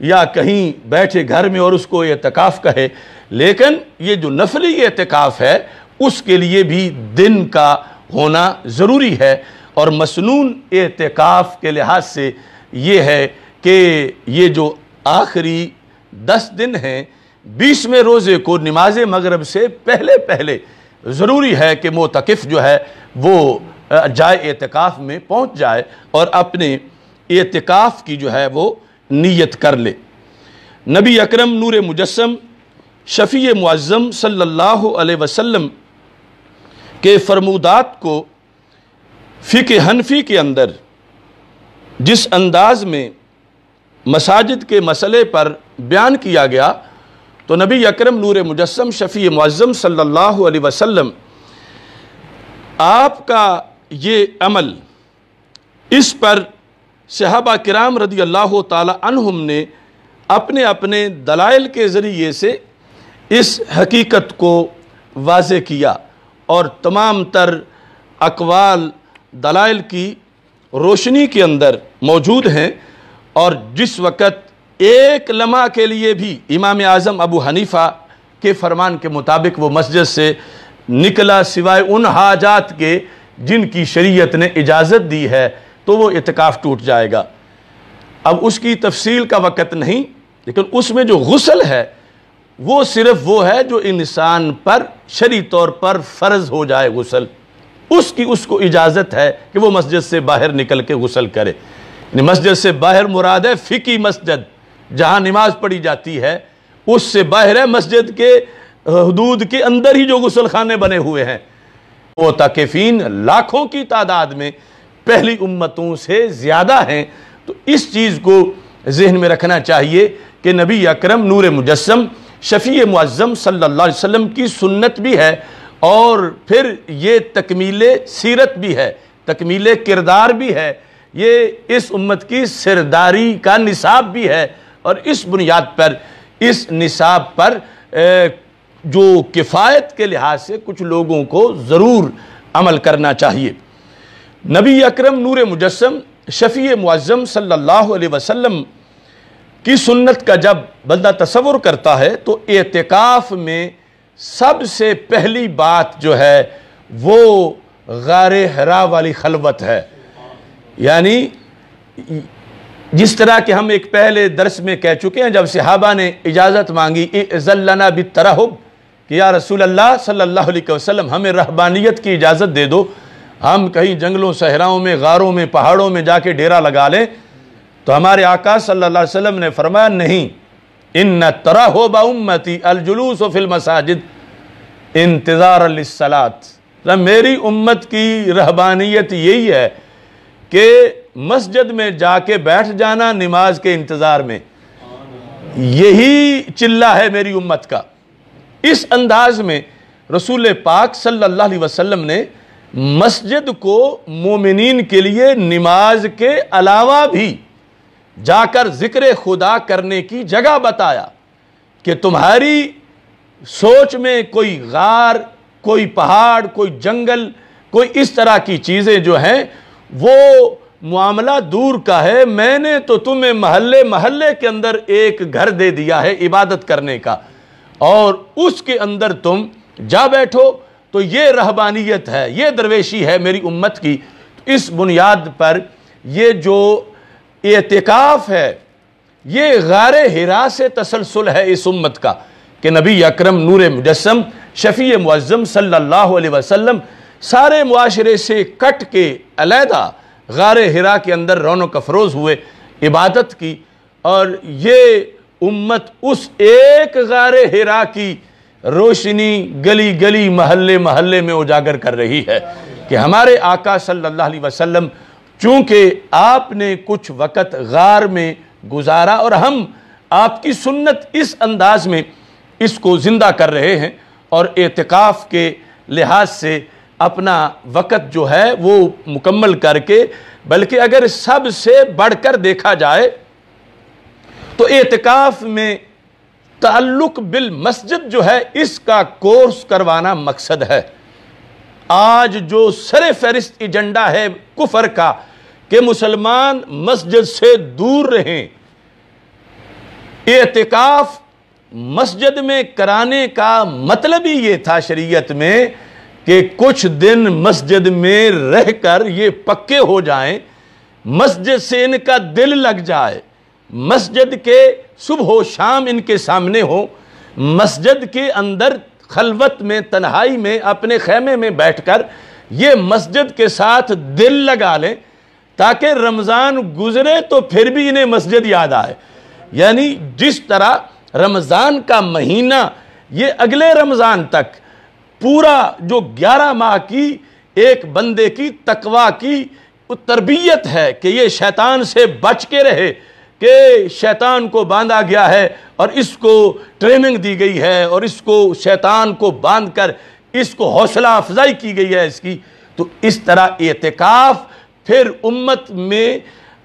یا کہیں بیٹھے گھر میں اور اس کو اعتکاف کہے۔ لیکن یہ جو نفلی اعتکاف ہے اس کے لیے بھی دن کا ہونا ضروری ہے، اور مسنون اعتکاف کے لحاظ سے یہ ہے کہ یہ جو آخری 10 دن ہیں 20ویں روزے کو نماز مغرب سے پہلے ضروری ہے کہ معتکف جو ہے وہ جائے اعتکاف میں پہنچ جائے اور اپنے اعتکاف کی جو ہے وہ نیت کر لے۔ نبی اکرم نور مجسم شفیع معظم صلی اللہ علیہ وسلم کے فرمودات کو فقہ حنفی کے اندر جس انداز میں مساجد کے مسئلے پر بیان کیا گیا، تو نبی اکرم نور مجسم شفیع معظم صلی اللہ علیہ وسلم آپ کا یہ عمل، اس پر صحابہ کرام رضی اللہ تعالی عنہم نے اپنے اپنے دلائل کے ذریعے سے اس حقیقت کو واضح کیا، اور تمام تر اقوال دلائل کی روشنی کے اندر موجود ہیں۔ اور جس وقت ایک لمحہ کے لیے بھی امام اعظم ابو حنیفہ کے فرمان کے مطابق وہ مسجد سے نکلا سوائے ان حاجات کے جن کی شریعت نے اجازت دی ہے، تو وہ اعتکاف ٹوٹ جائے گا۔ اب اس کی تفصیل کا وقت نہیں، لیکن اس میں جو غسل ہے وہ صرف وہ ہے جو انسان پر شرعی طور پر فرض ہو جائے غسل، اس کو اجازت ہے کہ وہ مسجد سے باہر نکل کے غسل کرے۔ یعنی مسجد سے باہر مراد ہے فقہی مسجد جہاں نماز پڑھی جاتی ہے، اس سے باہر ہے مسجد کے حدود کے اندر ہی جو غسل خانے بنے ہوئے ہیں۔ وہ معتکفین لاکھوں کی تعداد میں پہلی امتوں سے زیادہ ہیں، تو اس چیز کو ذہن میں رکھنا چاہیے کہ نبی اکرم نور مجسم شفیع معظم صلی اللہ علیہ وسلم کی سنت بھی ہے، اور پھر یہ تکمیل سیرت بھی ہے، تکمیل کردار بھی ہے، یہ اس امت کی سرداری کا نصاب بھی ہے، اور اس بنیاد پر اس نصاب پر جو کفایت کے لحاظ سے کچھ لوگوں کو ضرور عمل کرنا چاہیے۔ نبی اکرم نور مجسم شفیع معظم صلی اللہ علیہ وسلم کی سنت کا جب بندہ تصور کرتا ہے تو اعتکاف میں سب سے پہلی بات جو ہے وہ غار حرا والی خلوت ہے۔ یعنی جس طرح کہ ہم ایک پہلے درس میں کہہ چکے ہیں، جب صحابہ نے اجازت مانگی اِذن لنا بالترہب کہ یا رسول اللہ صلی اللہ علیہ وسلم ہمیں رہبانیت کی اجازت دے دو، ہم کہیں جنگلوں صحراؤں میں غاروں میں پہاڑوں میں جا کے ڈیرا لگا لیں، تو ہمارے آقا صلی اللہ علیہ وسلم نے فرمایا نہیں، ان ترہب امتی الجلوس فی المساجد انتظار للصلاۃ، میری امت کی رہبانیت یہی ہے کہ مسجد میں جا کے بیٹھ جانا نماز کے انتظار میں، یہی چلہ ہے میری امت کا۔ اس انداز میں رسول پاک صلی اللہ علیہ وسلم نے مسجد کو مومنین کے لیے نماز کے علاوہ بھی جا کر ذکر خدا کرنے کی جگہ بتایا کہ تمہاری سوچ میں کوئی غار، کوئی پہاڑ، کوئی جنگل، کوئی اس طرح کی چیزیں جو ہیں وہ معاملہ دور کا ہے، میں نے تو تمہیں محلے محلے کے اندر ایک گھر دے دیا ہے عبادت کرنے کا، اور اس کے اندر تم جا بیٹھو، تو یہ رہبانیت ہے، یہ درویشی ہے میری امت کی۔ اس بنیاد پر یہ جو اعتکاف ہے یہ غار حرا سے تسلسل ہے اس امت کا، کہ نبی اکرم نور مجسم شفیع معظم صلی اللہ علیہ وسلم سارے معاشرے سے کٹ کے علیحدہ غار حرا کے اندر رونق افروز ہوئے، عبادت کی، اور یہ امت اس ایک غار حرا کی روشنی گلی گلی محلے محلے میں اجاگر کر رہی ہے کہ ہمارے آقا صلی اللہ علیہ وسلم چونکہ آپ نے کچھ وقت غار میں گزارا، اور ہم آپ کی سنت اس انداز میں اس کو زندہ کر رہے ہیں، اور اعتکاف کے لحاظ سے اپنا وقت جو ہے وہ مکمل کر کے، بلکہ اگر سب سے بڑھ کر دیکھا جائے تو اعتکاف میں تعلق بالمسجد جو ہے اس کا کورس کروانا مقصد ہے۔ آج جو سر فہرست ایجنڈا ہے کفر کا کہ مسلمان مسجد سے دور رہیں، اعتکاف مسجد میں کرانے کا مطلب ہی یہ تھا شریعت میں کہ کچھ دن مسجد میں رہ کر یہ پکے ہو جائیں، مسجد سے ان کا دل لگ جائے، مسجد کے صبح و شام ان کے سامنے ہو، مسجد کے اندر خلوت میں تنہائی میں اپنے خیمے میں بیٹھ کر یہ مسجد کے ساتھ دل لگا لیں، تاکہ رمضان گزرے تو پھر بھی انہیں مسجد یاد آئے۔ یعنی جس طرح رمضان کا مہینہ یہ اگلے رمضان تک پورا جو 11 ماہ کی ایک بندے کی تقوی کی تربیت ہے کہ یہ شیطان سے بچ کے رہے، کہ شیطان کو باندھا گیا ہے اور اس کو ٹریننگ دی گئی ہے اور اس کو شیطان کو باندھ کر اس کو حوصلہ افزائی کی گئی ہے اس کی. تو اس طرح اعتکاف پھر امت میں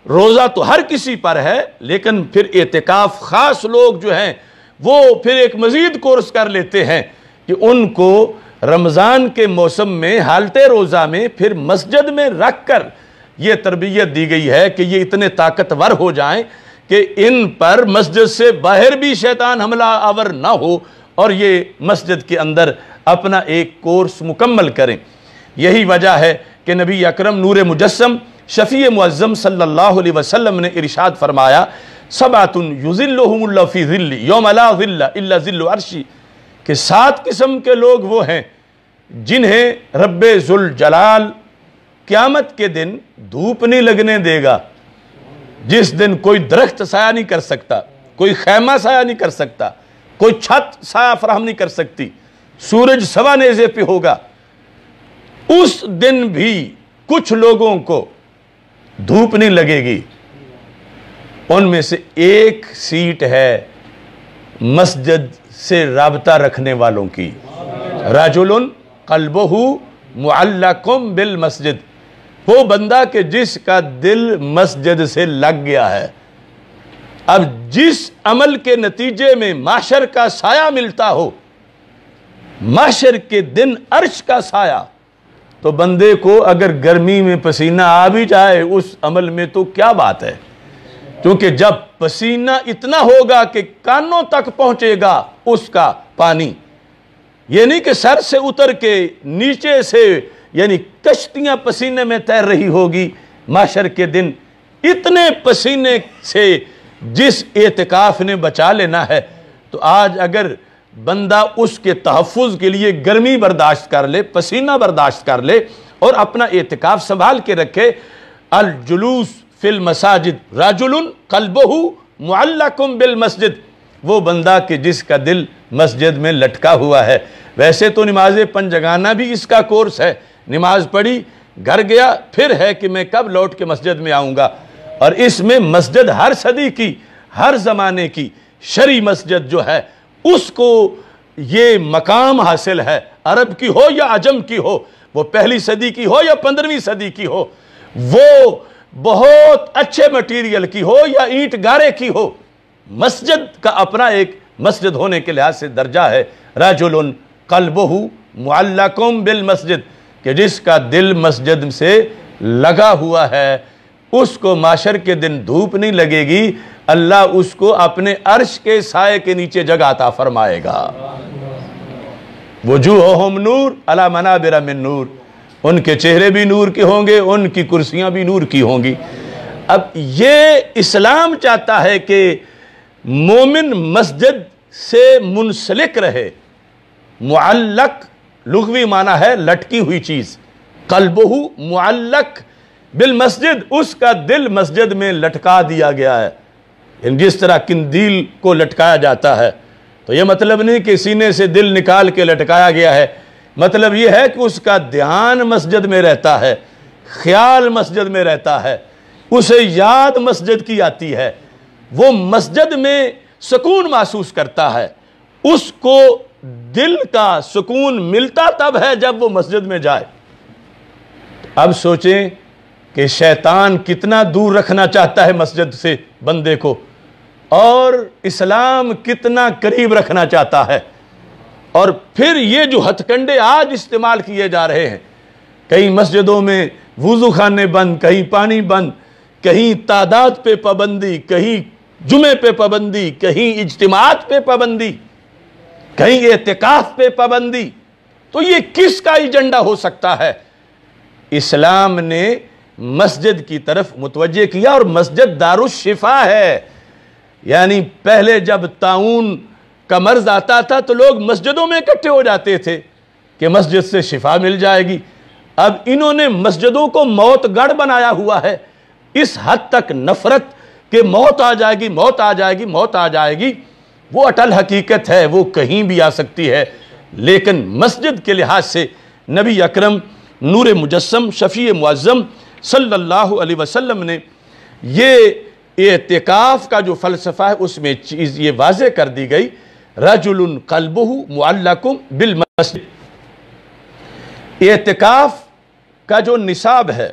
روزہ تو ہر کسی پر ہے، لیکن پھر اعتکاف خاص لوگ جو ہیں وہ پھر ایک مزید کورس کر لیتے ہیں کہ ان کو رمضان کے موسم میں حالت روزہ میں پھر مسجد میں رکھ کر یہ تربیت دی گئی ہے کہ یہ اتنے طاقتور ہو جائیں کہ ان پر مسجد سے باہر بھی شیطان حملہ آور نہ ہو اور یہ مسجد کے اندر اپنا ایک کورس مکمل کریں. یہی وجہ ہے کہ نبی اکرم نور مجسم شفیع معظم صلی اللہ علیہ وسلم نے ارشاد فرمایا سبعۃ یظلھم اللہ فی ظلہ یوم لا ظل الا ظل عرشی، کہ 7 قسم کے لوگ وہ ہیں جنہیں رب ذوالجلال قیامت کے دن دھوپ نہیں لگنے دے گا، جس دن کوئی درخت سایہ نہیں کر سکتا، کوئی خیمہ سایہ نہیں کر سکتا، کوئی چھت سایہ فراہم نہیں کر سکتی، سورج سوا نیزے پہ ہوگا. اس دن بھی کچھ لوگوں کو دھوپ نہیں لگے گی. ان میں سے ایک سیٹ ہے مسجد سے رابطہ رکھنے والوں کی، رجل قلبہ معلق بالمسجد، وہ بندہ کہ جس کا دل مسجد سے لگ گیا ہے. اب جس عمل کے نتیجے میں محشر کا سایہ ملتا ہو، محشر کے دن عرش کا سایہ، تو بندے کو اگر گرمی میں پسینہ آ بھی جائے اس عمل میں تو کیا بات ہے، کیونکہ جب پسینہ اتنا ہوگا کہ کانوں تک پہنچے گا اس کا پانی، یہ نہیں کہ سر سے اتر کے نیچے سے یعنی کشتیاں پسینے میں تیر رہی ہوگی محشر کے دن. اتنے پسینے سے جس اعتکاف نے بچا لینا ہے، تو آج اگر بندہ اس کے تحفظ کے لیے گرمی برداشت کر لے، پسینہ برداشت کر لے اور اپنا اعتکاف سنبھال کے رکھے، الجلوس فی المساجد رجل قلبہ معلق بالمسجد، وہ بندہ کہ جس کا دل مسجد میں لٹکا ہوا ہے. ویسے تو نماز پنجگانہ بھی اس کا کورس ہے، نماز پڑھی گھر گیا، پھر ہے کہ میں کب لوٹ کے مسجد میں آؤں گا. اور اس میں مسجد ہر صدی کی، ہر زمانے کی شرعی مسجد جو ہے اس کو یہ مقام حاصل ہے، عرب کی ہو یا عجم کی ہو، وہ 1 صدی کی ہو یا 15ویں صدی کی ہو، وہ بہت اچھے مٹیریل کی ہو یا اینٹ گارے کی ہو، مسجد کا اپنا ایک مسجد ہونے کے لحاظ سے درجہ ہے. رجل قلبہ معلق بالمسجد، کہ جس کا دل مسجد سے لگا ہوا ہے اس کو معاشر کے دن دھوپ نہیں لگے گی، اللہ اس کو اپنے عرش کے سائے کے نیچے جگہ عطا فرمائے گا. وجوہہم نور علی منابر من نور، ان کے چہرے بھی نور کے ہوں گے، ان کی کرسیاں بھی نور کی ہوں گی. اب یہ اسلام چاہتا ہے کہ مومن مسجد سے منسلک رہے. معلق لغوی معنی ہے لٹکی ہوئی چیز، قلبہ معلق بالمسجد، اس کا دل مسجد میں لٹکا دیا گیا ہے. جس طرح قندیل کو لٹکایا جاتا ہے تو یہ مطلب نہیں کہ سینے سے دل نکال کے لٹکایا گیا ہے، مطلب یہ ہے کہ اس کا دھیان مسجد میں رہتا ہے، خیال مسجد میں رہتا ہے، اسے یاد مسجد کی آتی ہے، وہ مسجد میں سکون محسوس کرتا ہے. اس کو دل کا سکون ملتا تب ہے جب وہ مسجد میں جائے. اب سوچیں کہ شیطان کتنا دور رکھنا چاہتا ہے مسجد سے بندے کو، اور اسلام کتنا قریب رکھنا چاہتا ہے. اور پھر یہ جو ہتھ کنڈے آج استعمال کیے جا رہے ہیں، کئی مسجدوں میں وضو خانے بند، کہیں پانی بند، کہیں تعداد پہ پابندی، کہیں جمعے پہ پابندی، کہیں اجتماعات پہ پابندی، کہیں اعتکاف پہ پابندی، تو یہ کس کا ایجنڈا ہو سکتا ہے؟ اسلام نے مسجد کی طرف متوجہ کیا، اور مسجد دار الشفا ہے. یعنی پہلے جب طاعون کا مرض آتا تھا تو لوگ مسجدوں میں اکٹھے ہو جاتے تھے کہ مسجد سے شفا مل جائے گی. اب انہوں نے مسجدوں کو موت گڑھ بنایا ہوا ہے، اس حد تک نفرت کہ موت آ جائے گی، موت آ جائے گی، موت آ جائے گی، وہ اٹل حقیقت ہے، وہ کہیں بھی آ سکتی ہے، لیکن مسجد کے لحاظ سے نبی اکرم نور مجسم شفیع معظم صلی اللہ علیہ وسلم نے یہ اعتکاف کا جو فلسفہ ہے اس میں چیز یہ واضح کر دی گئی، رجل قلبہ معلق بالمسجد۔ اعتکاف کا جو نصاب ہے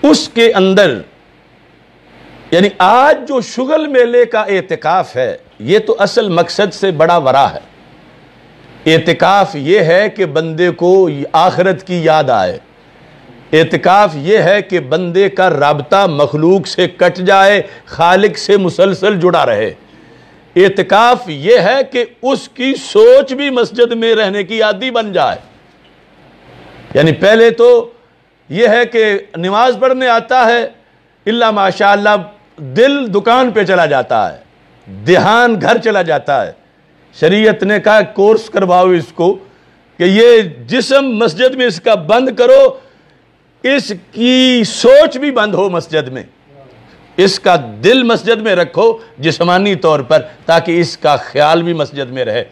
اس کے اندر، یعنی آج جو شغل میلے کا اعتکاف ہے یہ تو اصل مقصد سے بڑا ورا ہے۔ اعتکاف یہ ہے کہ بندے کو آخرت کی یاد آئے، اعتکاف یہ ہے کہ بندے کا رابطہ مخلوق سے کٹ جائے، خالق سے مسلسل جڑا رہے۔ اعتکاف یہ ہے کہ اس کی سوچ بھی مسجد میں رہنے کی عادی بن جائے۔ یعنی پہلے تو یہ ہے کہ نماز پڑھنے آتا ہے، الا ماشاءاللہ دل دکان پہ چلا جاتا ہے، دھیان گھر چلا جاتا ہے۔ شریعت نے کہا کورس کرواؤ اس کو کہ یہ جسم مسجد میں اس کا بند کرو، اس کی سوچ بھی بند ہو مسجد میں، اس کا دل مسجد میں رکھو جسمانی طور پر، تاکہ اس کا خیال بھی مسجد میں رہے۔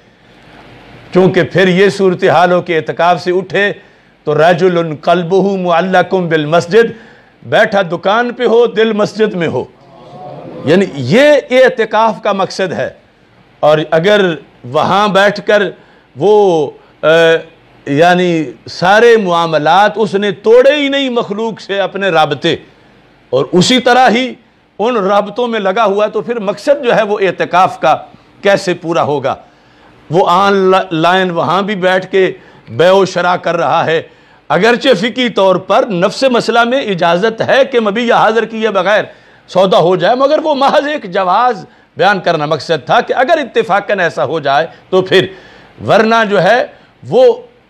چونکہ پھر یہ صورتحال ہو کہ اعتکاف سے اٹھے تو رجل قلبہ معلق بالمسجد، بیٹھا دکان پہ ہو دل مسجد میں ہو، یعنی یہ اعتکاف کا مقصد ہے۔ اور اگر وہاں بیٹھ کر وہ یعنی سارے معاملات اس نے توڑے ہی نہیں مخلوق سے اپنے رابطے، اور اسی طرح ہی ان رابطوں میں لگا ہوا، تو پھر مقصد جو ہے وہ اعتکاف کا کیسے پورا ہوگا؟ وہ آن لائن وہاں بھی بیٹھ کے بیع و شراء کر رہا ہے، اگرچہ فقہی طور پر نفس مسئلہ میں اجازت ہے کہ مبیع حاضر کیے بغیر سودا ہو جائے، مگر وہ محض ایک جواز بیان کرنا مقصد تھا کہ اگر اتفاقاً ایسا ہو جائے تو پھر، ورنہ جو ہے وہ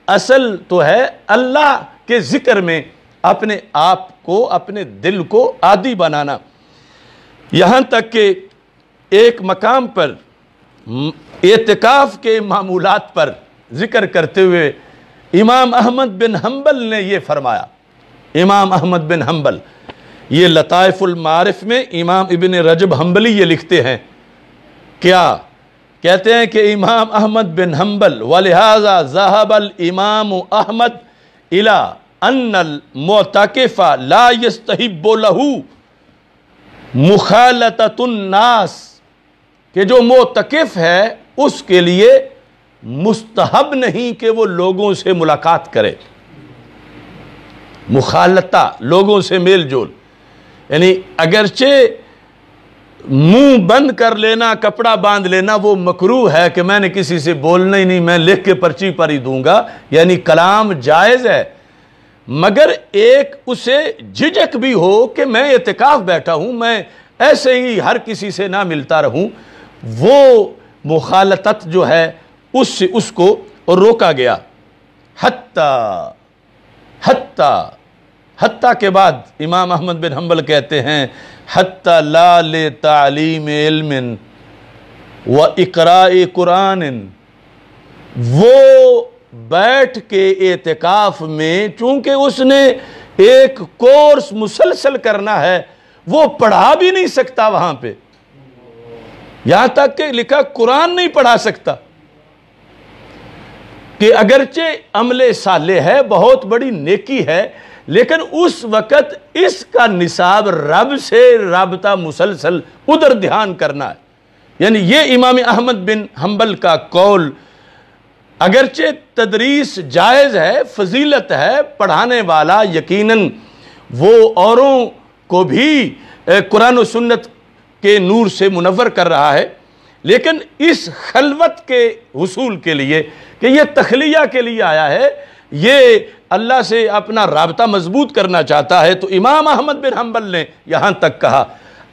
اصل تو ہے اللہ کے ذکر میں اپنے آپ کو، اپنے دل کو عادی بنانا۔ یہاں تک کہ ایک مقام پر اعتکاف کے معمولات پر ذکر کرتے ہوئے امام احمد بن حنبل نے یہ فرمایا۔ امام احمد بن حنبل، یہ لطائف المعارف میں امام ابن رجب حنبلی یہ لکھتے ہیں، کیا کہتے ہیں کہ امام احمد بن حنبل وَلِهَذَا ذَهَبَ الْإِمَامُ أَحْمَدْ إِلَىٰ أَنَّ الْمُعْتَكِفَ لَا يَسْتَحِبُّ لَهُ مُخَالَطَةُ النَّاسِ، کہ جو معتکف ہے اس کے لیے مستحب نہیں کہ وہ لوگوں سے ملاقات کرے، مخالطہ، لوگوں سے میل جول، یعنی اگرچہ منہ بند کر لینا، کپڑا باندھ لینا وہ مکروہ ہے کہ میں نے کسی سے بولنا ہی نہیں، میں لکھ کے پرچی پر ہی دوں گا، یعنی کلام جائز ہے، مگر ایک اسے جھجک بھی ہو کہ میں اعتکاف بیٹھا ہوں، میں ایسے ہی ہر کسی سے نہ ملتا رہوں، وہ مخالطت جو ہے اس سے اس کو روکا گیا۔ حتیٰ کے بعد امام احمد بن حنبل کہتے ہیں حتیٰ لا لتعلیم علم و اقراء قرآن، وہ بیٹھ کے اعتکاف میں چونکہ اس نے ایک کورس مسلسل کرنا ہے، وہ پڑھا بھی نہیں سکتا وہاں پہ، یہاں تک کہ لکھا قرآن نہیں پڑھا سکتا، کہ اگرچہ عمل صالح ہے، بہت بڑی نیکی ہے، لیکن اس وقت اس کا نصاب رب سے رابطہ مسلسل ادھر دھیان کرنا ہے۔ یعنی یہ امام احمد بن حنبل کا قول، اگرچہ تدریس جائز ہے، فضیلت ہے، پڑھانے والا یقیناً وہ اوروں کو بھی قرآن و سنت کے نور سے منور کر رہا ہے، لیکن اس خلوت کے حصول کے لیے کہ یہ تخلیہ کے لیے آیا ہے، یہ اللہ سے اپنا رابطہ مضبوط کرنا چاہتا ہے، تو امام احمد بن حنبل نے یہاں تک کہا،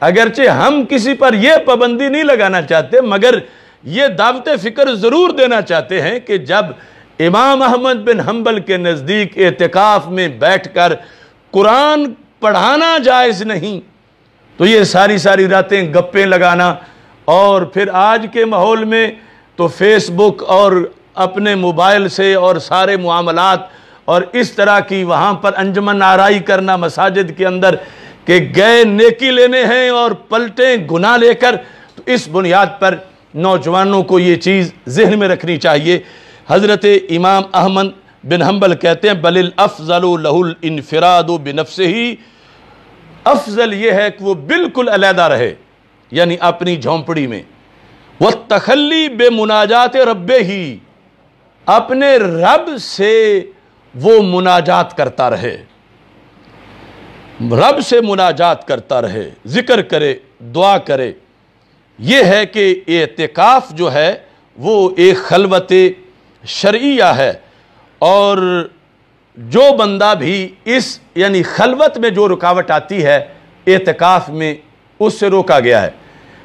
اگرچہ ہم کسی پر یہ پابندی نہیں لگانا چاہتے، مگر یہ دعوت فکر ضرور دینا چاہتے ہیں کہ جب امام احمد بن حنبل کے نزدیک اعتکاف میں بیٹھ کر قرآن پڑھانا جائز نہیں، تو یہ ساری راتیں گپیں لگانا، اور پھر آج کے ماحول میں تو فیس بک اور اپنے موبائل سے اور سارے معاملات اور اس طرح کی وہاں پر انجمن آرائی کرنا مساجد کے اندر کہ گئے نیکی لینے ہیں اور پلٹیں گناہ لے کر، تو اس بنیاد پر نوجوانوں کو یہ چیز ذہن میں رکھنی چاہیے۔ حضرت امام احمد بن حنبل کہتے ہیں بل الافضل لہ الانفراد بنفسہ، افضل یہ ہے کہ وہ بالکل علیحدہ رہے، یعنی اپنی جھونپڑی میں، والتخلی بمناجات ربہ، اپنے رب سے وہ مناجات کرتا رہے، رب سے مناجات کرتا رہے، ذکر کرے، دعا کرے۔ یہ ہے کہ اعتکاف جو ہے وہ ایک خلوت شرعیہ ہے، اور جو بندہ بھی اس یعنی خلوت میں جو رکاوٹ آتی ہے اعتکاف میں، اس سے روکا گیا ہے۔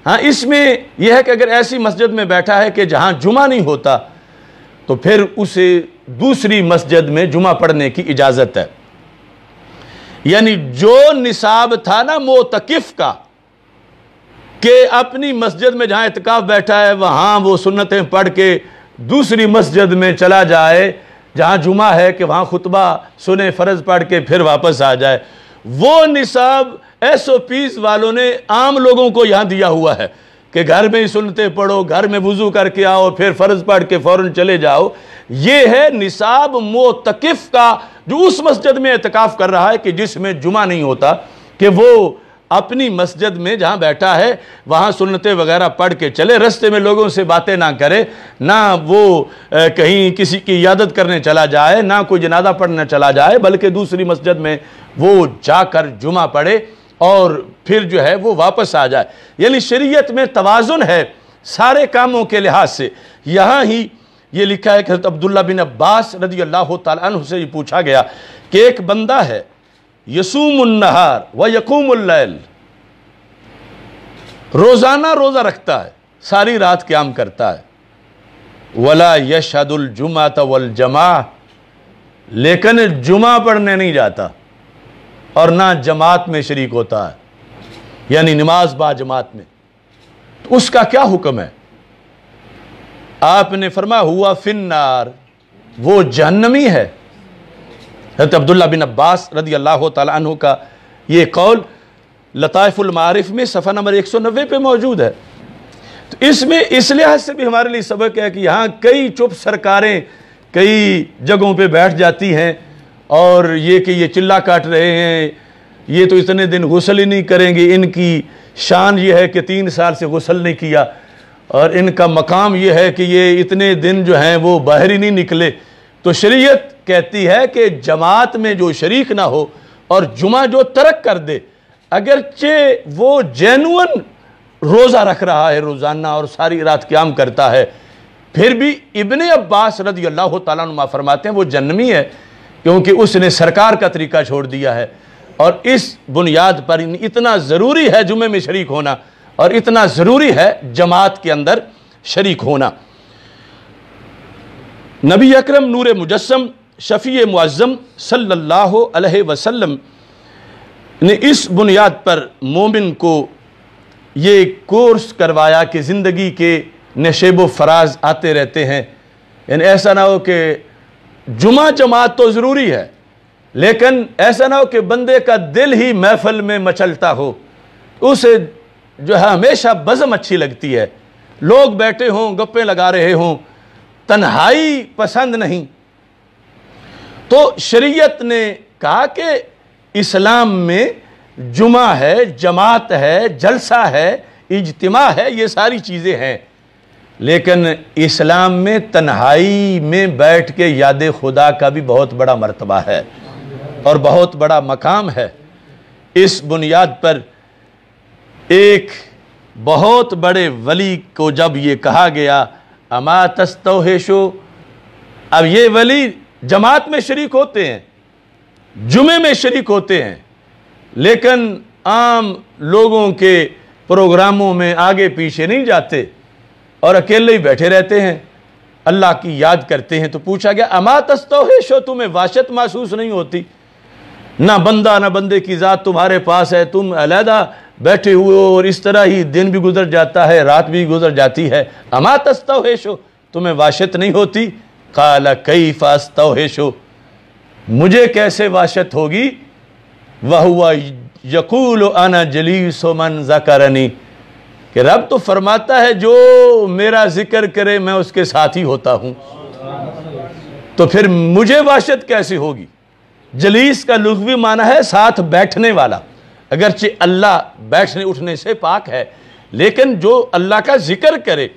ہاں اس میں یہ ہے کہ اگر ایسی مسجد میں بیٹھا ہے کہ جہاں جمعہ نہیں ہوتا تو پھر اسے دوسری مسجد میں جمعہ پڑھنے کی اجازت ہے۔ یعنی جو نصاب تھا نا معتکف کا کہ اپنی مسجد میں جہاں اعتکاف بیٹھا ہے وہاں وہ سنتیں پڑھ کے دوسری مسجد میں چلا جائے جہاں جمعہ ہے کہ وہاں خطبہ سنے، فرض پڑھ کے پھر واپس آ جائے، وہ نصاب ایس او پیز والوں نے عام لوگوں کو یہاں دیا ہوا ہے کہ گھر میں ہی سنتیں پڑھو، گھر میں وضو کر کے آؤ، پھر فرض پڑھ کے فوراً چلے جاؤ۔ یہ ہے نصاب معتکف کا جو اس مسجد میں اعتکاف کر رہا ہے کہ جس میں جمعہ نہیں ہوتا، کہ وہ اپنی مسجد میں جہاں بیٹھا ہے وہاں سنتیں وغیرہ پڑھ کے چلے، رستے میں لوگوں سے باتیں نہ کرے، نہ وہ کہیں کسی کی عیادت کرنے چلا جائے، نہ کوئی جنازہ پڑھنے چلا جائے، بلکہ دوسری مسجد میں وہ جا کر جمعہ پڑھے اور پھر جو ہے وہ واپس آ جائے۔ یعنی شریعت میں توازن ہے سارے کاموں کے لحاظ سے۔ یہاں ہی یہ لکھا ہے کہ حضرت عبداللہ بن عباس رضی اللہ تعالیٰ عنہ سے یہ پوچھا گیا کہ ایک بندہ ہے یصوم النہار ویقوم اللیل، روزانہ روزہ رکھتا ہے، ساری رات قیام کرتا ہے، ولا یشہد الجمعۃ والجماعہ، لیکن جمعہ پڑھنے نہیں جاتا اور نہ جماعت میں شریک ہوتا ہے، یعنی نماز با جماعت میں، تو اس کا کیا حکم ہے؟ آپ نے فرمایا ہوا فی النار، وہ جہنمی ہے۔ حضرت عبداللہ بن عباس رضی اللہ تعالیٰ عنہ کا یہ قول لطائف المعارف میں صفحہ نمبر 190 پہ موجود ہے۔ تو اس میں اس لحاظ سے بھی ہمارے لیے سبق ہے کہ یہاں کئی چپ سرکاریں کئی جگہوں پہ بیٹھ جاتی ہیں اور یہ کہ یہ چلا کاٹ رہے ہیں، یہ تو اتنے دن غسل ہی نہیں کریں گے، ان کی شان یہ ہے کہ 3 سال سے غسل نہیں کیا، اور ان کا مقام یہ ہے کہ یہ اتنے دن جو ہیں وہ باہر ہی نہیں نکلے۔ تو شریعت کہتی ہے کہ جماعت میں جو شریک نہ ہو اور جمعہ جو ترک کر دے، اگرچہ وہ جینون روزہ رکھ رہا ہے روزانہ اور ساری رات قیام کرتا ہے، پھر بھی ابن عباس رضی اللہ تعالیٰ عنہ فرماتے ہیں وہ جہنمی ہے، کیونکہ اس نے سرکار کا طریقہ چھوڑ دیا ہے۔ اور اس بنیاد پر اتنا ضروری ہے جمعے میں شریک ہونا، اور اتنا ضروری ہے جماعت کے اندر شریک ہونا۔ نبی اکرم نور مجسم شفیع معظم صلی اللہ علیہ وسلم نے اس بنیاد پر مومن کو یہ کورس کروایا کہ زندگی کے نشیب و فراز آتے رہتے ہیں، یعنی ایسا نہ ہو کہ جمعہ جماعت تو ضروری ہے، لیکن ایسا نہ ہو کہ بندے کا دل ہی محفل میں مچلتا ہو، اسے جو ہے ہمیشہ بزم اچھی لگتی ہے، لوگ بیٹھے ہوں گپیں لگا رہے ہوں، تنہائی پسند نہیں۔ تو شریعت نے کہا کہ اسلام میں جمعہ ہے، جماعت ہے، جلسہ ہے، اجتماع ہے، یہ ساری چیزیں ہیں، لیکن اسلام میں تنہائی میں بیٹھ کے یاد خدا کا بھی بہت بڑا مرتبہ ہے اور بہت بڑا مقام ہے۔ اس بنیاد پر ایک بہت بڑے ولی کو جب یہ کہا گیا اما تستوحشو، اب یہ ولی جماعت میں شریک ہوتے ہیں، جمعے میں شریک ہوتے ہیں، لیکن عام لوگوں کے پروگراموں میں آگے پیچھے نہیں جاتے اور اکیلے ہی بیٹھے رہتے ہیں، اللہ کی یاد کرتے ہیں۔ تو پوچھا گیا اما تستوحشو، تمہیں وحشت محسوس نہیں ہوتی؟ نہ بندہ نہ بندے کی ذات تمہارے پاس ہے، تم علیحدہ بیٹھے ہوئے ہو اور اس طرح ہی دن بھی گزر جاتا ہے، رات بھی گزر جاتی ہے، اما تستوحشو، تمہیں وحشت نہیں ہوتی؟ قال کیف استوحشو، مجھے کیسے وحشت ہوگی؟ وَهُوَ يَقُولُ أَنَا جَلِيسُ مَنْ ذَكَرَنِي، کہ رب تو فرماتا ہے جو میرا ذکر کرے میں اس کے ساتھ ہی ہوتا ہوں، تو پھر مجھے وحشت کیسے ہوگی؟ جلیس کا لغوی معنی ہے ساتھ بیٹھنے والا، اگرچہ اللہ بیٹھنے اٹھنے سے پاک ہے، لیکن جو اللہ کا ذکر کرے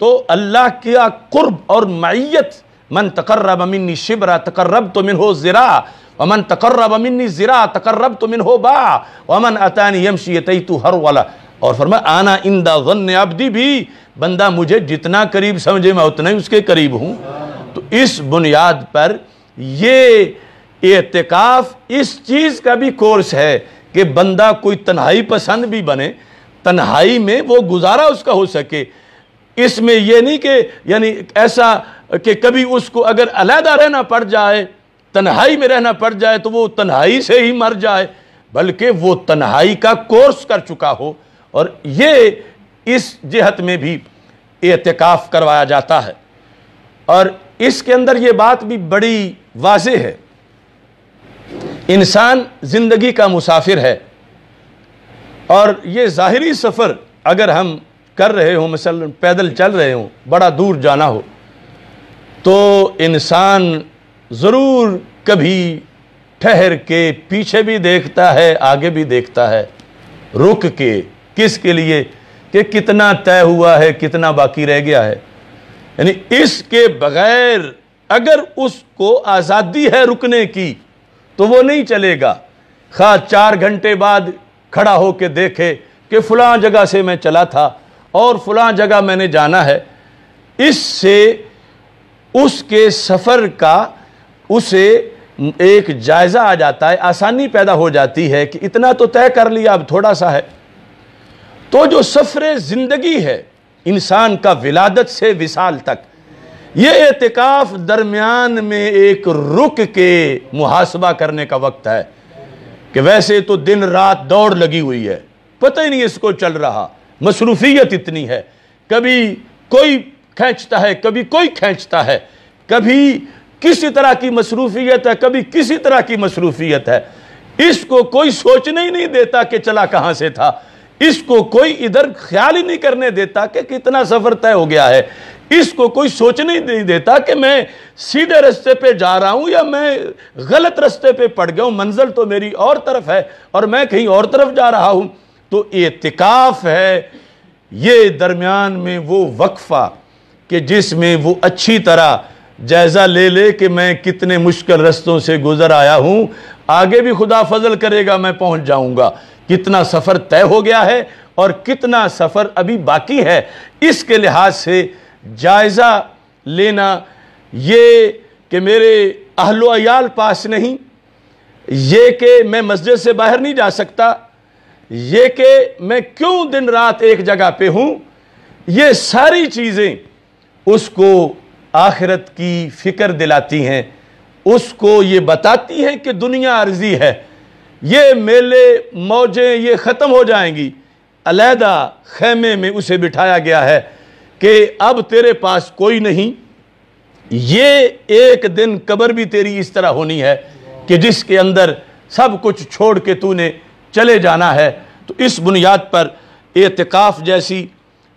تو اللہ کا قرب اور معیت، من تقرب منی شبرا تقربت منہ ذراع ومن تقرب منی ذراع تقربت منہ باع ومن اتانی یمشی اتیتو ہرولا، اور فرمایا آنا عند ظن عبدی، بھی بندہ مجھے جتنا قریب سمجھے میں اتنا ہی اس کے قریب ہوں۔ تو اس بنیاد پر یہ اعتکاف اس چیز کا بھی کورس ہے کہ بندہ کوئی تنہائی پسند بھی بنے، تنہائی میں وہ گزارا اس کا ہو سکے۔ اس میں یہ نہیں کہ یعنی ایسا کہ کبھی اس کو اگر علیحدہ رہنا پڑ جائے، تنہائی میں رہنا پڑ جائے تو وہ تنہائی سے ہی مر جائے، بلکہ وہ تنہائی کا کورس کر چکا ہو، اور یہ اس جہت میں بھی اعتکاف کروایا جاتا ہے۔ اور اس کے اندر یہ بات بھی بڑی واضح ہے، انسان زندگی کا مسافر ہے، اور یہ ظاہری سفر اگر ہم کر رہے ہوں، مثلا پیدل چل رہے ہوں، بڑا دور جانا ہو، تو انسان ضرور کبھی ٹھہر کے پیچھے بھی دیکھتا ہے، آگے بھی دیکھتا ہے، رک کے، کس کے لیے؟ کہ کتنا طے ہوا ہے، کتنا باقی رہ گیا ہے۔ یعنی اس کے بغیر اگر اس کو آزادی ہے رکنے کی تو وہ نہیں چلے گا، خواہ 4 گھنٹے بعد کھڑا ہو کے دیکھے کہ فلاں جگہ سے میں چلا تھا اور فلاں جگہ میں نے جانا ہے۔ اس سے اس کے سفر کا اسے ایک جائزہ آ جاتا ہے، آسانی پیدا ہو جاتی ہے کہ اتنا تو طے کر لیا، اب تھوڑا سا ہے۔ تو جو سفر زندگی ہے انسان کا ولادت سے وصال تک، یہ اعتکاف درمیان میں ایک رک کے محاسبہ کرنے کا وقت ہے کہ ویسے تو دن رات دوڑ لگی ہوئی ہے، پتہ ہی نہیں اس کو چل رہا، مصروفیت اتنی ہے، کبھی کوئی کھینچتا ہے، کبھی کوئی کھینچتا ہے، کبھی کسی طرح کی مصروفیت ہے، کبھی کسی طرح کی مصروفیت ہے، اس کو کوئی سوچنے ہی نہیں دیتا کہ چلا کہاں سے تھا، اس کو کوئی ادھر خیال ہی نہیں کرنے دیتا کہ کتنا سفر طے ہو گیا ہے، اس کو کوئی سوچنے ہی نہیں دیتا کہ میں سیدھے رستے پہ جا رہا ہوں یا میں غلط رستے پہ پڑ گیا ہوں، منزل تو میری اور طرف ہے اور میں کہیں اور طرف جا رہا ہوں۔ تو اعتکاف ہے یہ درمیان میں وہ وقفہ کہ جس میں وہ اچھی طرح جائزہ لے لے کہ میں کتنے مشکل رستوں سے گزر آیا ہوں، آگے بھی خدا فضل کرے گا میں پہنچ جاؤں گا، کتنا سفر طے ہو گیا ہے اور کتنا سفر ابھی باقی ہے، اس کے لحاظ سے جائزہ لینا، یہ کہ میرے اہل و عیال پاس نہیں، یہ کہ میں مسجد سے باہر نہیں جا سکتا، یہ کہ میں کیوں دن رات ایک جگہ پہ ہوں، یہ ساری چیزیں اس کو آخرت کی فکر دلاتی ہیں، اس کو یہ بتاتی ہیں کہ دنیا عارضی ہے، یہ میلے موجیں یہ ختم ہو جائیں گی، علیحدہ خیمے میں اسے بٹھایا گیا ہے کہ اب تیرے پاس کوئی نہیں، یہ ایک دن قبر بھی تیری اس طرح ہونی ہے کہ جس کے اندر سب کچھ چھوڑ کے تو نے چلے جانا ہے۔ تو اس بنیاد پر اعتکاف جیسی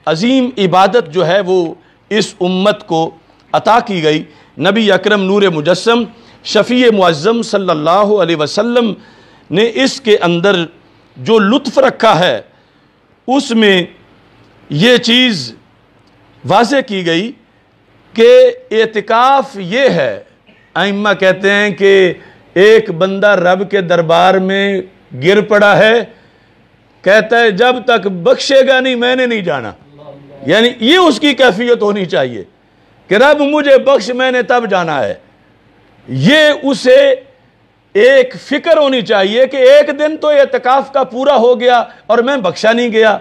عظیم عبادت جو ہے وہ اس امت کو عطا کی گئی۔ نبی اکرم نور مجسم شفیع معظم صلی اللہ علیہ وسلم نے اس کے اندر جو لطف رکھا ہے اس میں یہ چیز واضح کی گئی کہ اعتکاف یہ ہے، ائمہ کہتے ہیں کہ ایک بندہ رب کے دربار میں گر پڑا ہے، کہتا ہے جب تک بخشے گا نہیں میں نے نہیں جانا، یعنی یہ اس کی کیفیت ہونی چاہیے کہ رب مجھے بخش میں نے تب جانا ہے۔ یہ اسے ایک فکر ہونی چاہیے کہ ایک دن تو اعتکاف کا پورا ہو گیا اور میں بخشا نہیں گیا،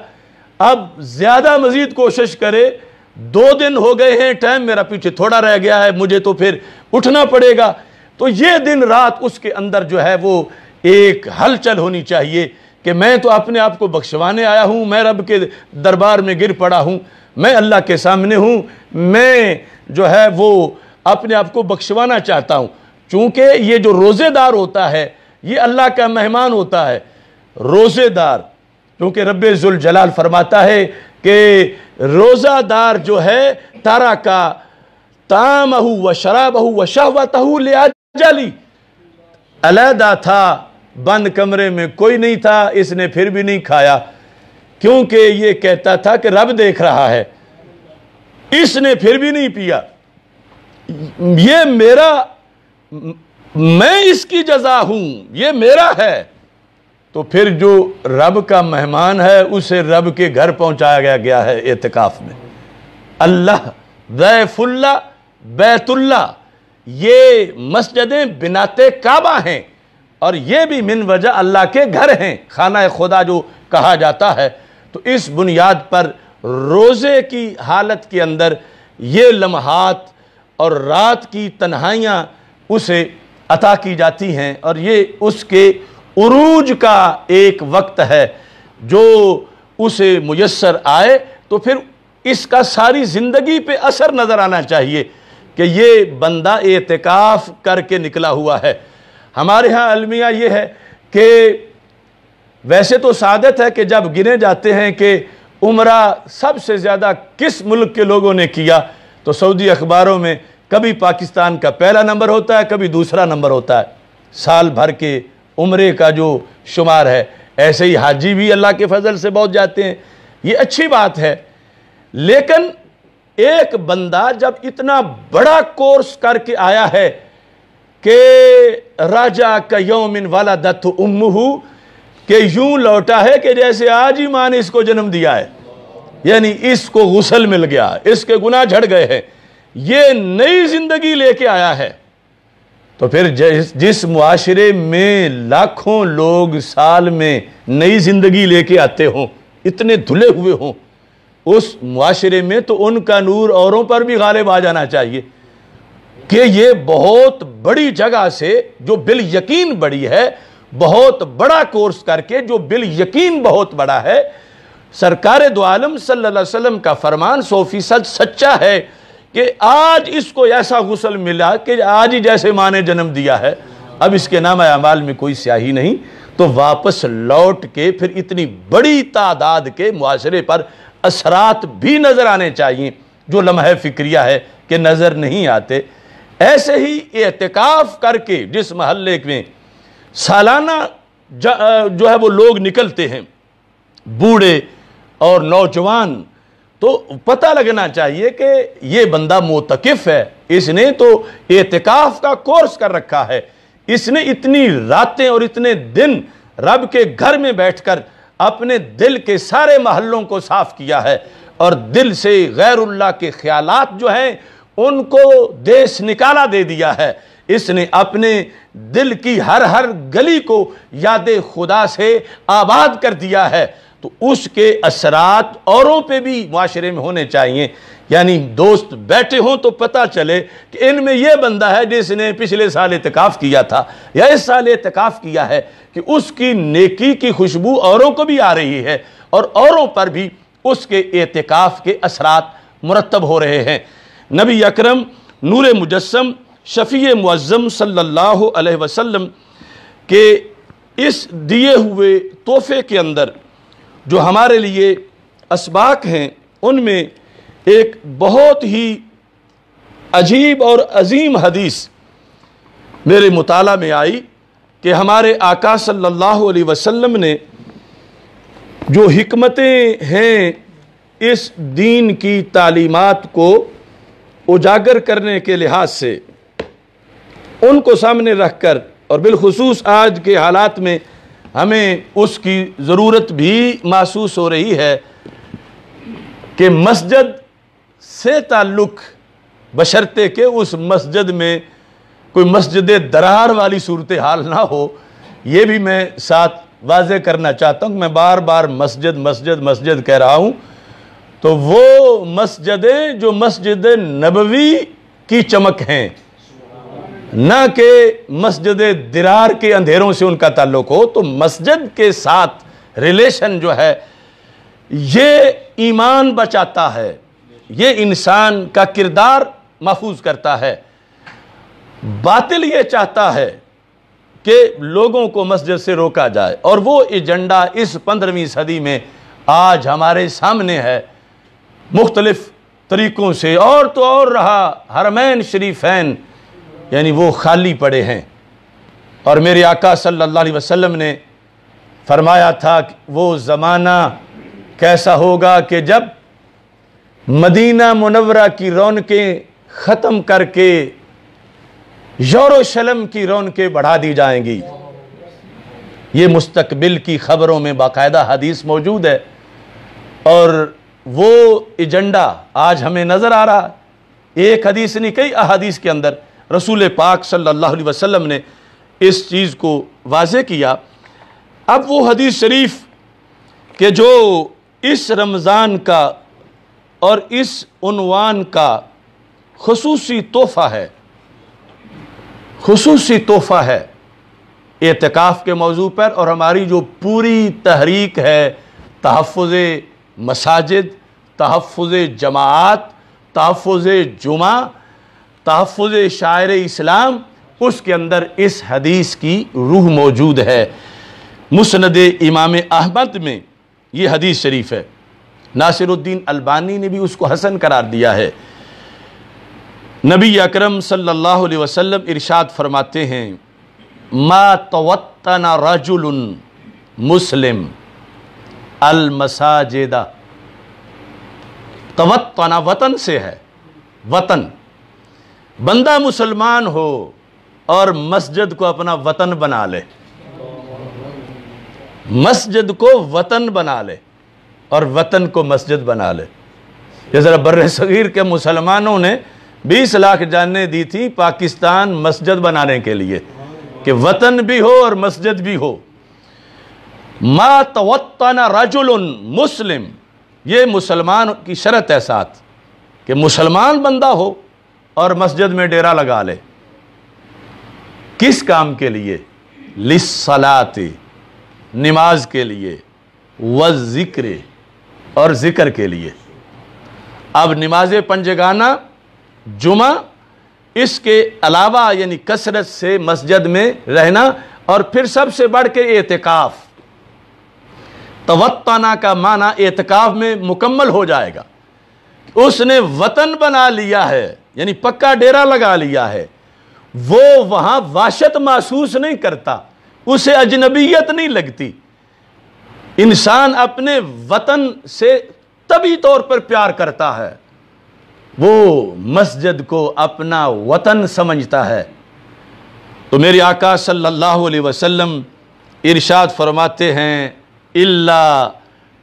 اب زیادہ مزید کوشش کرے، 2 دن ہو گئے ہیں، ٹائم میرا پیچھے تھوڑا رہ گیا ہے، مجھے تو پھر اٹھنا پڑے گا۔ تو یہ دن رات اس کے اندر جو ہے وہ ایک ہلچل ہونی چاہیے کہ میں تو اپنے آپ کو بخشوانے آیا ہوں، میں رب کے دربار میں گر پڑا ہوں، میں اللہ کے سامنے ہوں، میں جو ہے وہ اپنے آپ کو بخشوانا چاہتا ہوں، چونکہ یہ جو روزے دار ہوتا ہے یہ اللہ کا مہمان ہوتا ہے۔ روزے دار، کیونکہ رب ذوالجلال فرماتا ہے کہ روزہ دار جو ہے ترکا طعامہ و شرابہ و شہوتہ لأجلی، علیحدہ تھا، بند کمرے میں کوئی نہیں تھا، اس نے پھر بھی نہیں کھایا کیونکہ یہ کہتا تھا کہ رب دیکھ رہا ہے، اس نے پھر بھی نہیں پیا، یہ میرا، میں اس کی جزا ہوں، یہ میرا ہے۔ تو پھر جو رب کا مہمان ہے اسے رب کے گھر پہنچایا گیا ہے اعتکاف میں۔ اللہ، ضیف اللہ، بیت اللہ، یہ مسجدیں بنات کعبہ ہیں، اور یہ بھی من وجہ اللہ کے گھر ہیں، خانہ خدا جو کہا جاتا ہے۔ تو اس بنیاد پر روزے کی حالت کے اندر یہ لمحات اور رات کی تنہائیاں اسے عطا کی جاتی ہیں، اور یہ اس کے عروج کا ایک وقت ہے جو اسے میسر آئے تو پھر اس کا ساری زندگی پہ اثر نظر آنا چاہیے کہ یہ بندہ اعتکاف کر کے نکلا ہوا ہے۔ ہمارے ہاں المیہ یہ ہے کہ ویسے تو سعادت ہے کہ جب گنے جاتے ہیں کہ عمرہ سب سے زیادہ کس ملک کے لوگوں نے کیا تو سعودی اخباروں میں کبھی پاکستان کا پہلا نمبر ہوتا ہے، کبھی دوسرا نمبر ہوتا ہے، سال بھر کے عمرے کا جو شمار ہے۔ ایسے ہی حاجی بھی اللہ کے فضل سے بہت جاتے ہیں، یہ اچھی بات ہے، لیکن ایک بندہ جب اتنا بڑا کورس کر کے آیا ہے کہ راجع کیوم ولدت امہ، کہ یوں لوٹا ہے کہ جیسے آج ہی ماں نے اس کو جنم دیا ہے، یعنی اس کو غسل مل گیا، اس کے گناہ جھڑ گئے ہیں، یہ نئی زندگی لے کے آیا ہے۔ تو پھر جس معاشرے میں لاکھوں لوگ سال میں نئی زندگی لے کے آتے ہوں، اتنے دھلے ہوئے ہوں، اس معاشرے میں تو ان کا نور اوروں پر بھی غالب آ جانا چاہیے کہ یہ بہت بڑی جگہ سے جو بالیقین بڑی ہے، بہت بڑا کورس کر کے جو بالیقین بہت بڑا ہے، سرکار دو عالم صلی اللہ علیہ وسلم کا فرمان 100% سچا ہے کہ آج اس کو ایسا غسل ملا کہ آج ہی جیسے ماں نے جنم دیا ہے، اب اس کے نام اعمال میں کوئی سیاہی نہیں، تو واپس لوٹ کے پھر اتنی بڑی تعداد کے معاشرے پر اثرات بھی نظر آنے چاہیے جو لمحہ فکریہ ہے کہ نظر نہیں آتے۔ ایسے ہی اعتکاف کر کے جس محلے میں سالانہ جو ہے وہ لوگ نکلتے ہیں، بوڑھے اور نوجوان، تو پتہ لگنا چاہیے کہ یہ بندہ معتکف ہے، اس نے تو اعتکاف کا کورس کر رکھا ہے، اس نے اتنی راتیں اور اتنے دن رب کے گھر میں بیٹھ کر اپنے دل کے سارے محلوں کو صاف کیا ہے، اور دل سے غیر اللہ کے خیالات جو ہیں ان کو دیس نکالا دے دیا ہے۔ اس نے اپنے دل کی ہر گلی کو یاد خدا سے آباد کر دیا ہے، تو اس کے اثرات اوروں پہ بھی معاشرے میں ہونے چاہیے، یعنی دوست بیٹھے ہوں تو پتہ چلے کہ ان میں یہ بندہ ہے جس نے پچھلے سال اعتکاف کیا تھا یا اس سال اعتکاف کیا ہے، کہ اس کی نیکی کی خوشبو اوروں کو بھی آ رہی ہے اور اوروں پر بھی اس کے اعتکاف کے اثرات مرتب ہو رہے ہیں۔ نبی اکرم نور مجسم شفیع معظم صلی اللہ علیہ وسلم کے اس دیے ہوئے تحفے کے اندر جو ہمارے لیے اسباق ہیں، ان میں ایک بہت ہی عجیب اور عظیم حدیث میرے مطالعہ میں آئی کہ ہمارے آقا صلی اللہ علیہ وسلم نے جو حکمتیں ہیں اس دین کی تعلیمات کو اجاگر کرنے کے لحاظ سے ان کو سامنے رکھ کر، اور بالخصوص آج کے حالات میں ہمیں اس کی ضرورت بھی محسوس ہو رہی ہے کہ مسجد سے تعلق بشرطے کہ اس مسجد میں کوئی مسجد درار والی صورتحال نہ ہو، یہ بھی میں ساتھ واضح کرنا چاہتا ہوں کہ میں بار بار مسجد مسجد مسجد کہہ رہا ہوں، تو وہ مسجدیں جو مسجد نبوی کی چمک ہیں، نہ کہ مسجد درار کے اندھیروں سے ان کا تعلق ہو، تو مسجد کے ساتھ ریلیشن جو ہے یہ ایمان بچاتا ہے، یہ انسان کا کردار محفوظ کرتا ہے۔ باطل یہ چاہتا ہے کہ لوگوں کو مسجد سے روکا جائے، اور وہ ایجنڈا اس 15ویں صدی میں آج ہمارے سامنے ہے مختلف طریقوں سے، اور تو اور رہا حرمین شریفین یعنی وہ خالی پڑے ہیں، اور میرے آقا صلی اللہ علیہ وسلم نے فرمایا تھا کہ وہ زمانہ کیسا ہوگا کہ جب مدینہ منورہ کی رونقیں ختم کر کے یروشلم کی رونقیں بڑھا دی جائیں گی۔ یہ مستقبل کی خبروں میں باقاعدہ حدیث موجود ہے، اور وہ ایجنڈا آج ہمیں نظر آ رہا ہے۔ ایک حدیث نہیں، کئی احادیث کے اندر رسول پاک صلی اللہ علیہ وسلم نے اس چیز کو واضح کیا۔ اب وہ حدیث شریف کہ جو اس رمضان کا اور اس عنوان کا خصوصی تحفہ ہے، خصوصی تحفہ ہے اعتکاف کے موضوع پر، اور ہماری جو پوری تحریک ہے تحفظ مساجد، تحفظ جماعت، تحفظ جمعہ، تحفظ شاعر اسلام، اس کے اندر اس حدیث کی روح موجود ہے۔ مسند امام احمد میں یہ حدیث شریف ہے، ناصر الدین البانی نے بھی اس کو حسن قرار دیا ہے۔ نبی اکرم صلی اللہ علیہ وسلم ارشاد فرماتے ہیں، ما توطن رجل مسلم المساجد، توطن وطن سے ہے، وطن، بندہ مسلمان ہو اور مسجد کو اپنا وطن بنا لے، مسجد کو وطن بنا لے اور وطن کو مسجد بنا لے۔ یہ ذرا بر صغیر کے مسلمانوں نے 20 لاکھ جانیں دی تھی پاکستان مسجد بنانے کے لیے کہ وطن بھی ہو اور مسجد بھی ہو۔ ما توطن رجل مسلم، یہ مسلمان کی شرط ہے ساتھ کہ مسلمان بندہ ہو اور مسجد میں ڈیرا لگا لے۔ کس کام کے لیے؟ للصلاۃ، نماز کے لیے، والذکر، اور ذکر کے لیے۔ اب نماز پنجگانہ، جمعہ، اس کے علاوہ یعنی کثرت سے مسجد میں رہنا، اور پھر سب سے بڑھ کے اعتکاف۔ توطنا کا معنی اعتکاف میں مکمل ہو جائے گا۔ اس نے وطن بنا لیا ہے یعنی پکا ڈیرا لگا لیا ہے، وہ وہاں وحشت محسوس نہیں کرتا، اسے اجنبیت نہیں لگتی۔ انسان اپنے وطن سے طبعی طور پر پیار کرتا ہے، وہ مسجد کو اپنا وطن سمجھتا ہے۔ تو میرے آقا صلی اللہ علیہ وسلم ارشاد فرماتے ہیں، الا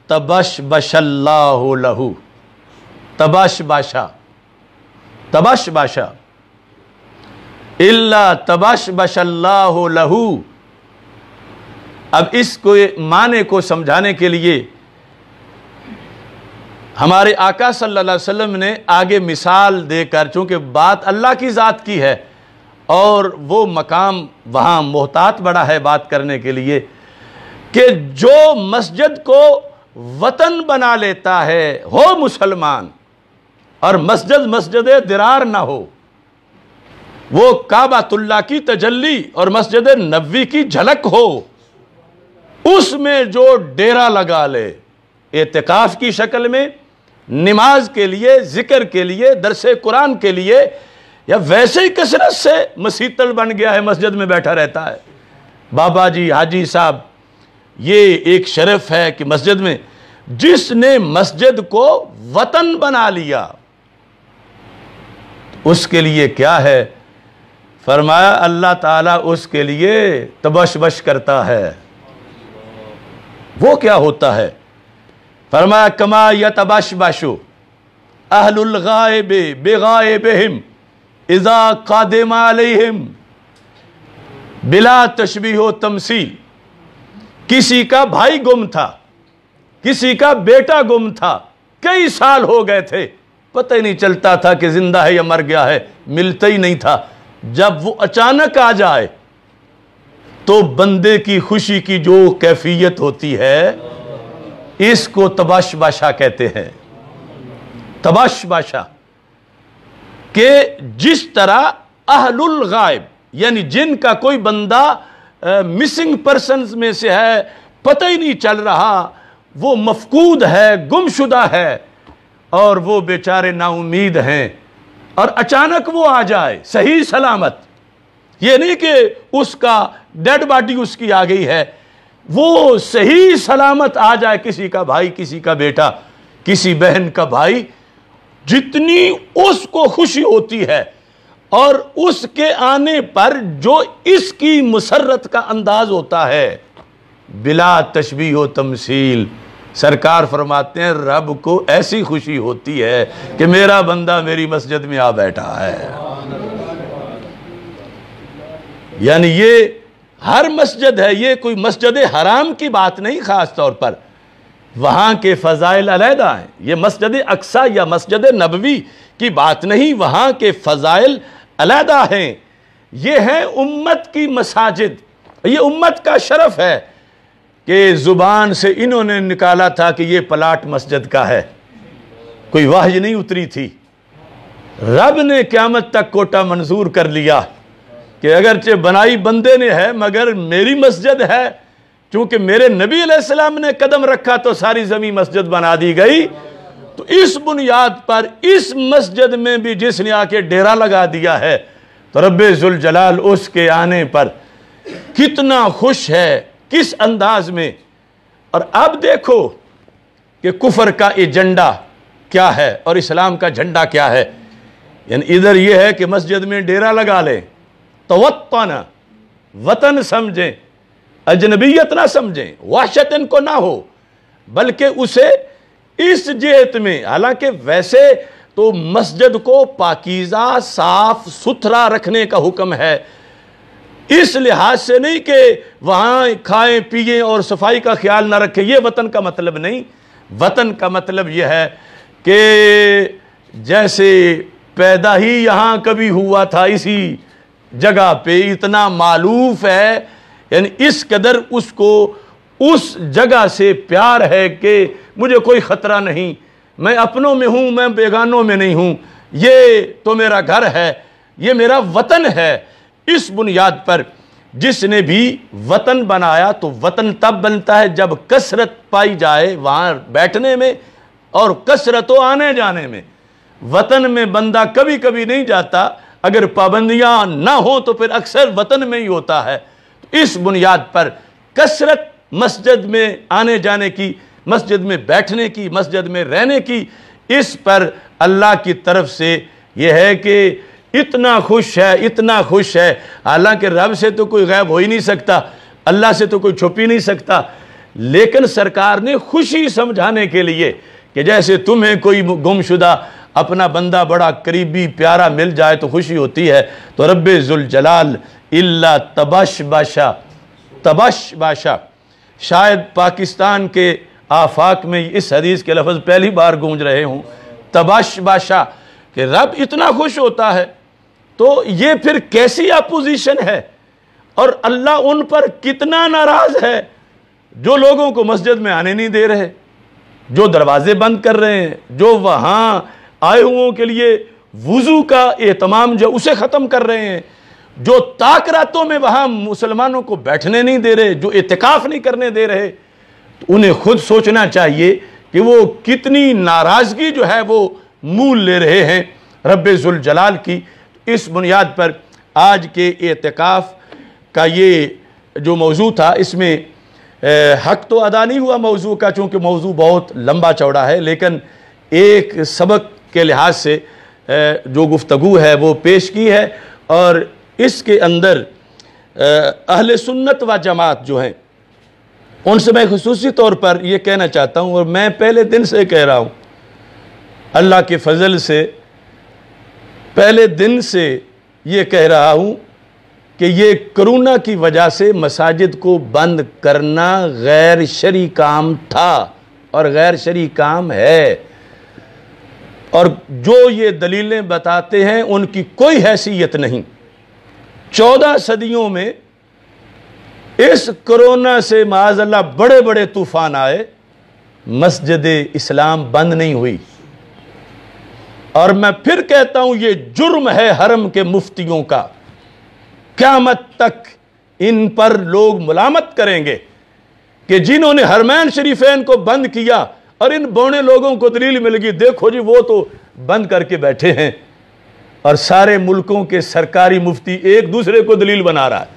تبشبش اللہ لہو، تبشبشا، تبشبشا، الا تبشبش اللہ لہو۔ اب اس کو معنی کو سمجھانے کے لیے ہمارے آقا صلی اللہ علیہ وسلم نے آگے مثال دے کر، چونکہ بات اللہ کی ذات کی ہے اور وہ مقام وہاں محتاط بڑا ہے بات کرنے کے لیے، کہ جو مسجد کو وطن بنا لیتا ہے ہو مسلمان، اور مسجد مسجد درار نہ ہو، وہ کعبۃ اللہ کی تجلی اور مسجد نبوی کی جھلک ہو، اس میں جو ڈیرا لگا لے اعتکاف کی شکل میں، نماز کے لیے، ذکر کے لیے، درس قرآن کے لیے، یا ویسے ہی کثرت سے مسیتل بن گیا ہے مسجد میں بیٹھا رہتا ہے، بابا جی، حاجی صاحب، یہ ایک شرف ہے کہ مسجد میں جس نے مسجد کو وطن بنا لیا اس کے لیے کیا ہے؟ فرمایا اللہ تعالیٰ اس کے لیے تبشبش کرتا ہے۔ وہ کیا ہوتا ہے؟ فرمایا کما یتبشبش اہل الغائب بغائبہم اذا قادم علیہم بلا تشبیہ و تمثیل۔ کسی کا بھائی گم تھا، کسی کا بیٹا گم تھا، کئی سال ہو گئے تھے، پتہ ہی نہیں چلتا تھا کہ زندہ ہے یا مر گیا ہے، ملتا ہی نہیں تھا۔ جب وہ اچانک آ جائے تو بندے کی خوشی کی جو کیفیت ہوتی ہے، اس کو تبشبشا کہتے ہیں۔ تبشبشا کہ جس طرح اہل الغائب یعنی جن کا کوئی بندہ مسنگ پرسنز میں سے ہے، پتہ ہی نہیں چل رہا، وہ مفقود ہے، گم شدہ ہے، اور وہ بیچارے نا امید ہیں، اور اچانک وہ آ جائے صحیح سلامت، یہ نہیں کہ اس کا ڈیڈ باڈی اس کی آ گئی ہے، وہ صحیح سلامت آ جائے، کسی کا بھائی، کسی کا بیٹا، کسی بہن کا بھائی، جتنی اس کو خوشی ہوتی ہے، اور اس کے آنے پر جو اس کی مسرت کا انداز ہوتا ہے بلا تشبیہ و تمثیل، سرکار فرماتے ہیں رب کو ایسی خوشی ہوتی ہے کہ میرا بندہ میری مسجد میں آ بیٹھا ہے۔ یعنی یہ ہر مسجد ہے، یہ کوئی مسجد حرام کی بات نہیں، خاص طور پر وہاں کے فضائل علیحدہ ہیں، یہ مسجد اقصی یا مسجد نبوی کی بات نہیں، وہاں کے فضائل علیحدہ ہیں۔ یہ ہے امت کی مساجد، یہ امت کا شرف ہے کہ زبان سے انہوں نے نکالا تھا کہ یہ پلاٹ مسجد کا ہے، کوئی وحی نہیں اتری تھی، رب نے قیامت تک کوٹا منظور کر لیا کہ اگرچہ بنائی بندے نے ہے مگر میری مسجد ہے، چونکہ میرے نبی علیہ السلام نے قدم رکھا تو ساری زمین مسجد بنا دی گئی۔ تو اس بنیاد پر اس مسجد میں بھی جس نے آ کے ڈیرا لگا دیا ہے تو رب ذوالجلال اس کے آنے پر کتنا خوش ہے، کس انداز میں۔ اور اب دیکھو کہ کفر کا ایجنڈا کیا ہے اور اسلام کا جھنڈا کیا ہے، یعنی ادھر یہ ہے کہ مسجد میں ڈیرا لگا لیں، توطن، وطن سمجھیں، اجنبیت نہ سمجھیں، وحشت ان کو نہ ہو، بلکہ اسے اس جہت میں، حالانکہ ویسے تو مسجد کو پاکیزہ صاف ستھرا رکھنے کا حکم ہے، اس لحاظ سے نہیں کہ وہاں کھائیں پیئیں اور صفائی کا خیال نہ رکھیں، یہ وطن کا مطلب نہیں۔ وطن کا مطلب یہ ہے کہ جیسے پیدا ہی یہاں کبھی ہوا تھا اسی جگہ پہ، اتنا معلوف ہے، یعنی اس قدر اس کو اس جگہ سے پیار ہے کہ مجھے کوئی خطرہ نہیں، میں اپنوں میں ہوں، میں بیگانوں میں نہیں ہوں، یہ تو میرا گھر ہے، یہ میرا وطن ہے۔ اس بنیاد پر جس نے بھی وطن بنایا تو وطن تب بنتا ہے جب کثرت پائی جائے وہاں بیٹھنے میں اور کثرت و آنے جانے میں۔ وطن میں بندہ کبھی کبھی نہیں جاتا، اگر پابندیاں نہ ہوں تو پھر اکثر وطن میں ہی ہوتا ہے۔ اس بنیاد پر کثرت مسجد میں آنے جانے کی، مسجد میں بیٹھنے کی، مسجد میں رہنے کی، اس پر اللہ کی طرف سے یہ ہے کہ اتنا خوش ہے، اتنا خوش ہے، حالانکہ رب سے تو کوئی غائب ہو ہی نہیں سکتا، اللہ سے تو کوئی چھپ ہی نہیں سکتا، لیکن سرکار نے خوشی سمجھانے کے لیے کہ جیسے تمہیں کوئی گم شدہ اپنا بندہ بڑا قریبی پیارا مل جائے تو خوشی ہوتی ہے، تو رب ذوالجلال اللہ تبش باشا، تبش باشا، شاید پاکستان کے آفاق میں اس حدیث کے لفظ پہلی بار گونج رہے ہوں، تبش باشا، کہ رب اتنا خوش ہوتا ہے تو یہ پھر کیسی اپوزیشن ہے، اور اللہ ان پر کتنا ناراض ہے جو لوگوں کو مسجد میں آنے نہیں دے رہے، جو دروازے بند کر رہے ہیں، جو وہاں آئے ہوں کے لیے وضو کا اہتمام جو اسے ختم کر رہے ہیں، جو تاک راتوں میں وہاں مسلمانوں کو بیٹھنے نہیں دے رہے، جو اعتکاف نہیں کرنے دے رہے، تو انہیں خود سوچنا چاہیے کہ وہ کتنی ناراضگی جو ہے وہ مول لے رہے ہیں رب ذوالجلال کی۔ اس بنیاد پر آج کے اعتکاف کا یہ جو موضوع تھا، اس میں حق تو ادا نہیں ہوا موضوع کا، چونکہ موضوع بہت لمبا چوڑا ہے، لیکن ایک سبق کے لحاظ سے جو گفتگو ہے وہ پیش کی ہے، اور اس کے اندر اہل سنت و جماعت جو ہیں ان سے میں خصوصی طور پر یہ کہنا چاہتا ہوں، اور میں پہلے دن سے کہہ رہا ہوں، اللہ کے فضل سے پہلے دن سے یہ کہہ رہا ہوں کہ یہ کرونا کی وجہ سے مساجد کو بند کرنا غیر شرعی کام تھا اور غیر شرعی کام ہے، اور جو یہ دلیلیں بتاتے ہیں ان کی کوئی حیثیت نہیں۔ 14 صدیوں میں اس کرونا سے معاذ اللہ بڑے بڑے طوفان آئے، مسجد اسلام بند نہیں ہوئی، اور میں پھر کہتا ہوں یہ جرم ہے حرم کے مفتیوں کا، قیامت تک ان پر لوگ ملامت کریں گے کہ جنہوں نے حرمین شریفین کو بند کیا اور ان بونے لوگوں کو دلیل مل گئی، دیکھو جی وہ تو بند کر کے بیٹھے ہیں، اور سارے ملکوں کے سرکاری مفتی ایک دوسرے کو دلیل بنا رہا ہے۔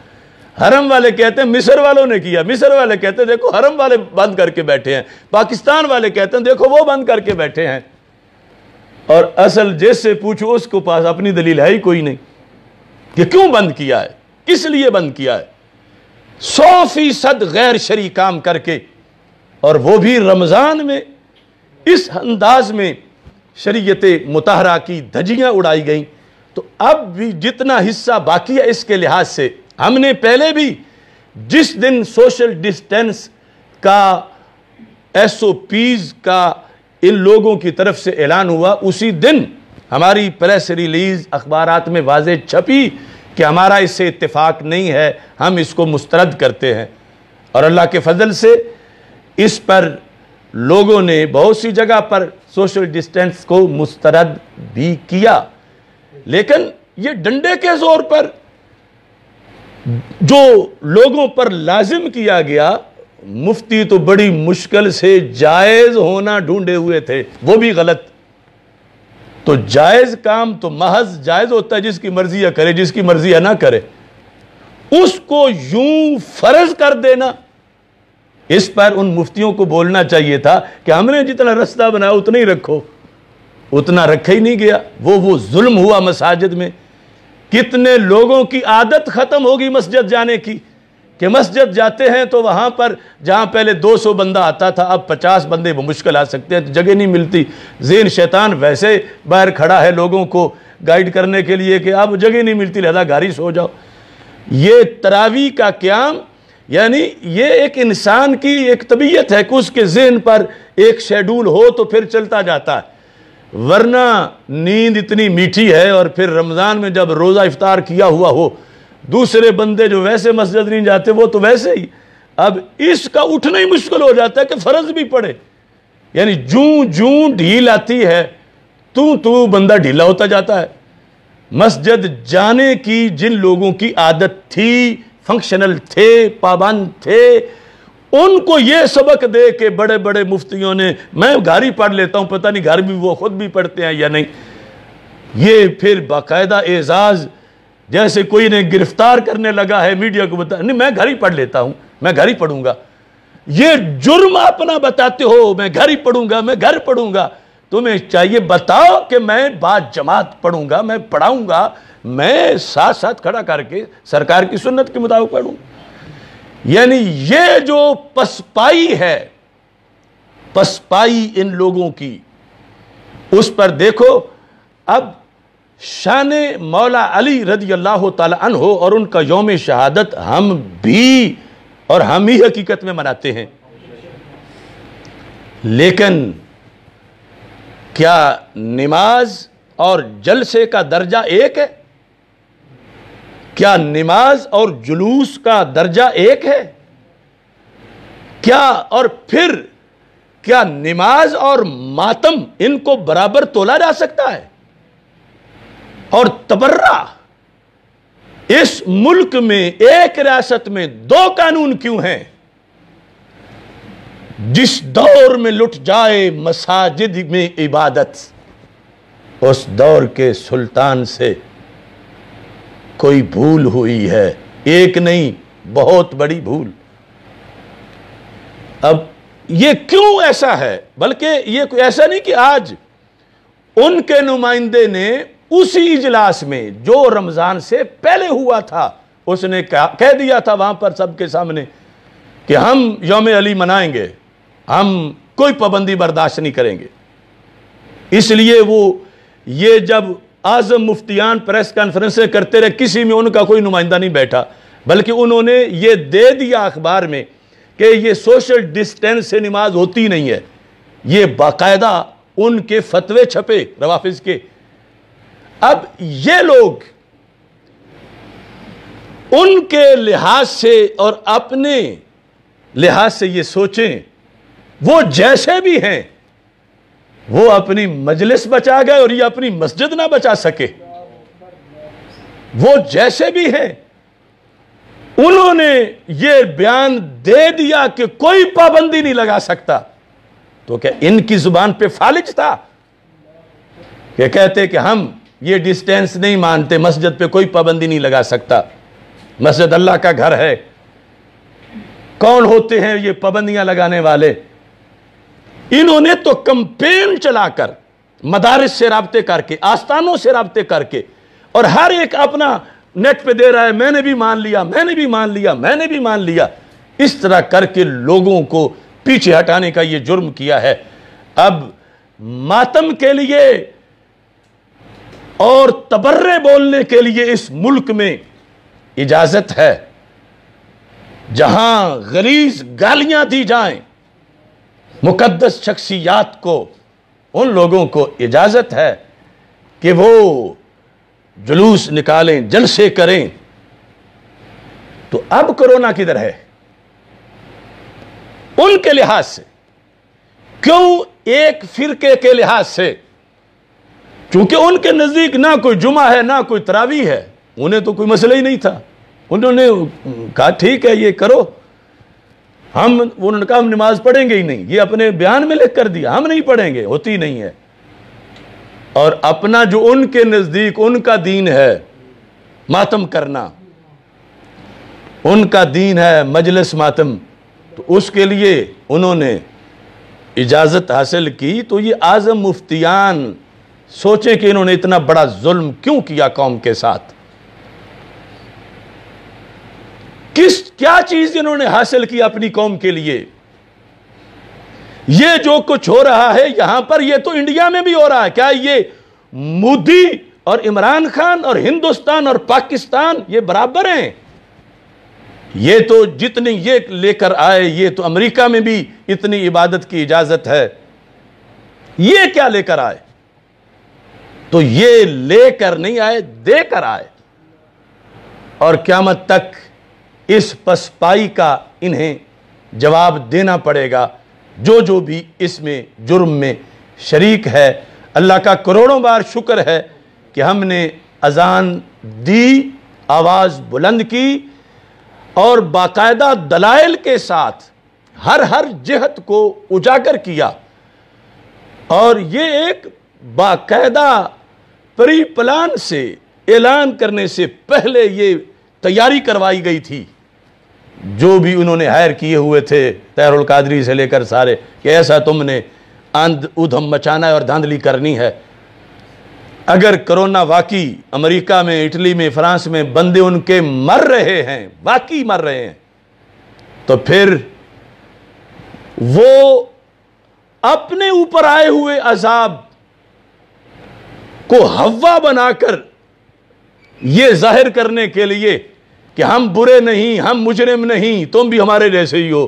حرم والے کہتے ہیں مصر والوں نے کیا، مصر والے کہتے ہیں دیکھو حرم والے بند کر کے بیٹھے ہیں، پاکستان والے کہتے ہیں دیکھو وہ بند کر کے بیٹھے ہیں، اور اصل جس سے پوچھو اس کو پاس اپنی دلیل ہے ہی کوئی نہیں کہ کیوں بند کیا ہے، کس لیے بند کیا ہے۔ 100% غیر شرعی کام کر کے، اور وہ بھی رمضان میں اس انداز میں شریعت مطہرہ کی دھجیاں اڑائی گئیں۔ تو اب بھی جتنا حصہ باقی ہے اس کے لحاظ سے، ہم نے پہلے بھی جس دن سوشل ڈسٹینس کا SOPs کا ان لوگوں کی طرف سے اعلان ہوا، اسی دن ہماری پریس ریلیز اخبارات میں واضح چھپی کہ ہمارا اس سے اتفاق نہیں ہے، ہم اس کو مسترد کرتے ہیں۔ اور اللہ کے فضل سے اس پر لوگوں نے بہت سی جگہ پر سوشل ڈسٹینس کو مسترد بھی کیا، لیکن یہ ڈنڈے کے زور پر جو لوگوں پر لازم کیا گیا، مفتی تو بڑی مشکل سے جائز ہونا ڈھونڈے ہوئے تھے، وہ بھی غلط۔ تو جائز کام تو محض جائز ہوتا ہے، جس کی مرضی ہے کرے، جس کی مرضی ہے نہ کرے۔ اس کو یوں فرض کر دینا، اس پر ان مفتیوں کو بولنا چاہیے تھا کہ ہم نے جتنا رستہ بنایا اتنا ہی رکھو، اتنا رکھا ہی نہیں گیا۔ وہ ظلم ہوا مساجد میں، کتنے لوگوں کی عادت ختم ہوگی مسجد جانے کی، کہ مسجد جاتے ہیں تو وہاں پر جہاں پہلے 200 بندہ آتا تھا اب 50 بندے بمشکل آ سکتے ہیں، تو جگہ نہیں ملتی۔ ذہن شیطان ویسے باہر کھڑا ہے لوگوں کو گائیڈ کرنے کے لیے کہ اب جگہ نہیں ملتی لہذا گھر ہی سو جاؤ۔ یہ تراویح کا قیام، یعنی یہ ایک انسان کی ایک طبیعت ہے کہ اس کے ذہن پر ایک شیڈول ہو تو پھر چلتا جاتا ہے، ورنہ نیند اتنی میٹھی ہے۔ اور پھر رمضان میں جب روزہ افطار کیا ہوا ہو، دوسرے بندے جو ویسے مسجد نہیں جاتے وہ تو ویسے ہی، اب اس کا اٹھنا ہی مشکل ہو جاتا ہے کہ فرض بھی پڑے، یعنی جوں ڈھیل آتی ہے تو بندہ ڈھیلا ہوتا جاتا ہے۔ مسجد جانے کی جن لوگوں کی عادت تھی، فنکشنل تھے، پابند تھے، ان کو یہ سبق دے کہ بڑے بڑے مفتیوں نے میں گھر ہی پڑھ لیتا ہوں، پتہ نہیں گھر بھی وہ خود بھی پڑھتے ہیں یا نہیں۔ یہ پھر باقاعدہ اعزاز، جیسے کوئی نے گرفتار کرنے لگا ہے میڈیا کو بتا، نہیں میں گھر ہی پڑھ لیتا ہوں، میں گھر ہی پڑھوں گا۔ یہ جرم اپنا بتاتے ہو، میں گھر ہی پڑھوں گا، میں گھر پڑھوں گا۔ تمہیں چاہیے بتاؤ کہ میں بعد جماعت پڑھوں گا، میں پڑھاؤں گا، میں ساتھ ساتھ کھڑا کر کے سرکار کی سنت کے مطابق پڑھوں۔ یعنی یہ جو پسپائی ہے، پسپائی ان لوگوں کی، اس پر دیکھو اب شان مولا علی رضی اللہ تعالی عنہ اور ان کا یوم شہادت ہم بھی اور ہم ہی حقیقت میں مناتے ہیں، لیکن کیا نماز اور جلسے کا درجہ ایک ہے؟ کیا نماز اور جلوس کا درجہ ایک ہے؟ کیا اور پھر کیا نماز اور ماتم ان کو برابر تولا جا سکتا ہے؟ اور تبرہ، اس ملک میں ایک ریاست میں 2 قانون کیوں ہیں؟ جس دور میں لٹ جائے مساجد میں عبادت، اس دور کے سلطان سے کوئی بھول ہوئی ہے، ایک نہیں بہت بڑی بھول۔ اب یہ کیوں ایسا ہے؟ بلکہ یہ کوئی ایسا نہیں کہ آج ان کے نمائندے نے اسی اجلاس میں جو رمضان سے پہلے ہوا تھا، اس نے کہہ دیا تھا وہاں پر سب کے سامنے کہ ہم یوم علی منائیں گے، ہم کوئی پابندی برداشت نہیں کریں گے۔ اس لیے وہ یہ جب اعظم مفتیان پریس کانفرنسیں کرتے رہے، کسی میں ان کا کوئی نمائندہ نہیں بیٹھا، بلکہ انہوں نے یہ دے دیا اخبار میں کہ یہ سوشل ڈسٹینس سے نماز ہوتی نہیں ہے۔ یہ باقاعدہ ان کے فتوے چھپے روافظ کے۔ اب یہ لوگ ان کے لحاظ سے اور اپنے لحاظ سے یہ سوچیں، وہ جیسے بھی ہیں وہ اپنی مجلس بچا گئے اور یہ اپنی مسجد نہ بچا سکے۔ وہ جیسے بھی ہیں انہوں نے یہ بیان دے دیا کہ کوئی پابندی نہیں لگا سکتا، تو کیا ان کی زبان پہ فالج تھا کہ کہتے کہ ہم یہ ڈسٹینس نہیں مانتے، مسجد پہ کوئی پابندی نہیں لگا سکتا، مسجد اللہ کا گھر ہے؟ کون ہوتے ہیں یہ پابندیاں لگانے والے؟ انہوں نے تو کمپین چلا کر، مدارس سے رابطے کر کے، آستانوں سے رابطے کر کے، اور ہر ایک اپنا نیٹ پہ دے رہا ہے، میں نے بھی مان لیا، میں نے بھی مان لیا، میں نے بھی مان لیا، اس طرح کر کے لوگوں کو پیچھے ہٹانے کا یہ جرم کیا ہے۔ اب ماتم کے لیے اور تبرے بولنے کے لیے اس ملک میں اجازت ہے، جہاں غلیظ گالیاں دی جائیں مقدس شخصیات کو، ان لوگوں کو اجازت ہے کہ وہ جلوس نکالیں، جلسے کریں۔ تو اب کرونا کدھر ہے ان کے لحاظ سے؟ کیوں ایک فرقے کے لحاظ سے؟ چونکہ ان کے نزدیک نہ کوئی جمعہ ہے نہ کوئی تراویح ہے، انہیں تو کوئی مسئلہ ہی نہیں تھا، انہوں نے کہا ٹھیک ہے یہ کرو، انہوں نے کہا ہم نماز پڑھیں گے ہی نہیں، یہ اپنے بیان میں لکھ کر دیا ہم نہیں پڑھیں گے، ہوتی نہیں ہے۔ اور اپنا جو ان کے نزدیک ان کا دین ہے ماتم کرنا، ان کا دین ہے مجلس ماتم، تو اس کے لیے انہوں نے اجازت حاصل کی۔ تو یہ اعظم مفتیان سوچیں کہ انہوں نے اتنا بڑا ظلم کیوں کیا قوم کے ساتھ، کیا چیز انہوں نے حاصل کی اپنی قوم کے لیے؟ یہ جو کچھ ہو رہا ہے یہاں پر، یہ تو انڈیا میں بھی ہو رہا ہے۔ کیا یہ مودی اور عمران خان اور ہندوستان اور پاکستان یہ برابر ہیں؟ یہ تو جتنی یہ لے کر آئے، یہ تو امریکہ میں بھی اتنی عبادت کی اجازت ہے، یہ کیا لے کر آئے؟ تو یہ لے کر نہیں آئے، دے کر آئے، اور قیامت تک اس پسپائی کا انہیں جواب دینا پڑے گا جو بھی اس میں جرم میں شریک ہے۔ اللہ کا کروڑوں بار شکر ہے کہ ہم نے اذان دی، آواز بلند کی، اور باقاعدہ دلائل کے ساتھ ہر جہت کو اجاگر کیا، اور یہ ایک باقاعدہ پری پلان سے اعلان کرنے سے پہلے یہ تیاری کروائی گئی تھی۔ جو بھی انہوں نے ہائر کیے ہوئے تھے طاہر القادری سے لے کر سارے، کہ ایسا تم نے ادھم مچانا ہے اور دھاندلی کرنی ہے۔ اگر کرونا واقعی امریکہ میں، اٹلی میں، فرانس میں بندے ان کے مر رہے ہیں، واقعی مر رہے ہیں، تو پھر وہ اپنے اوپر آئے ہوئے عذاب کو ہوا بنا کر یہ ظاہر کرنے کے لیے کہ ہم برے نہیں، ہم مجرم نہیں، تم بھی ہمارے جیسے ہی ہو،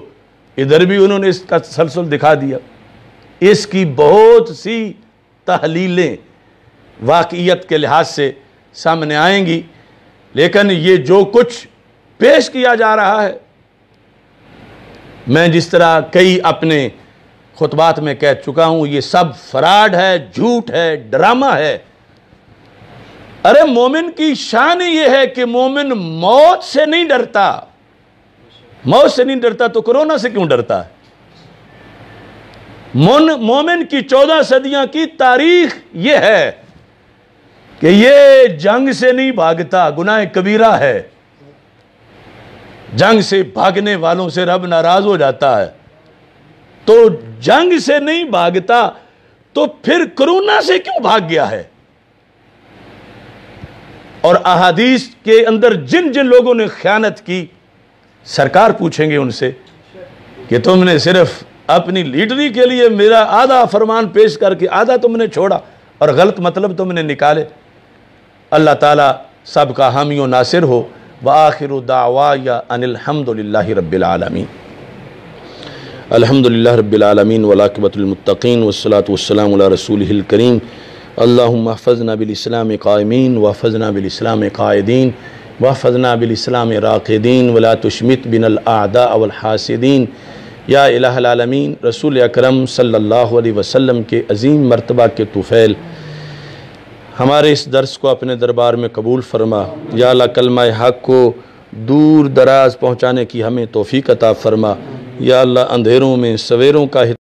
ادھر بھی انہوں نے اس کا تسلسل دکھا دیا۔ اس کی بہت سی تحلیلیں واقعیت کے لحاظ سے سامنے آئیں گی، لیکن یہ جو کچھ پیش کیا جا رہا ہے، میں جس طرح کئی اپنے خطبات میں کہہ چکا ہوں، یہ سب فراڈ ہے، جھوٹ ہے، ڈرامہ ہے۔ ارے مومن کی شان یہ ہے کہ مومن موت سے نہیں ڈرتا، موت سے نہیں ڈرتا تو کرونا سے کیوں ڈرتا ہے؟ مومن کی 14 صدیاں کی تاریخ یہ ہے کہ یہ جنگ سے نہیں بھاگتا، گناہ کبیرہ ہے، جنگ سے بھاگنے والوں سے رب ناراض ہو جاتا ہے، تو جنگ سے نہیں بھاگتا تو پھر کرونا سے کیوں بھاگ گیا ہے؟ اور احادیث کے اندر جن لوگوں نے خیانت کی، سرکار پوچھیں گے ان سے کہ تم نے صرف اپنی لیڈری کے لیے میرا آدھا فرمان پیش کر کے آدھا تم نے چھوڑا اور غلط مطلب تم نے نکالے۔ اللہ تعالیٰ سب کا حامی و ناصر ہو۔ وآخر دعوایا ان الحمدللہ رب العالمین۔ الحمدللہ رب العالمین والعاقبۃ للمتقین والصلاة والسلام علی رسولہ الکریم۔ اللہم احفظنا بالاسلام قائمین واحفظنا بالاسلام قائدین واحفظنا بالاسلام راقدین ولا تشمت بنا الاعداء والحاسدین۔ یا الہ العالمین، رسول اکرم صلی اللہ علیہ وسلم کے عظیم مرتبہ کے طفیل، ہمارے اس درس کو اپنے دربار میں قبول فرما۔ یا اللہ کلمہ حق کو دور دراز پہنچانے کی ہمیں توفیق عطا فرما۔ یا اللہ اندھیروں میں سویروں کا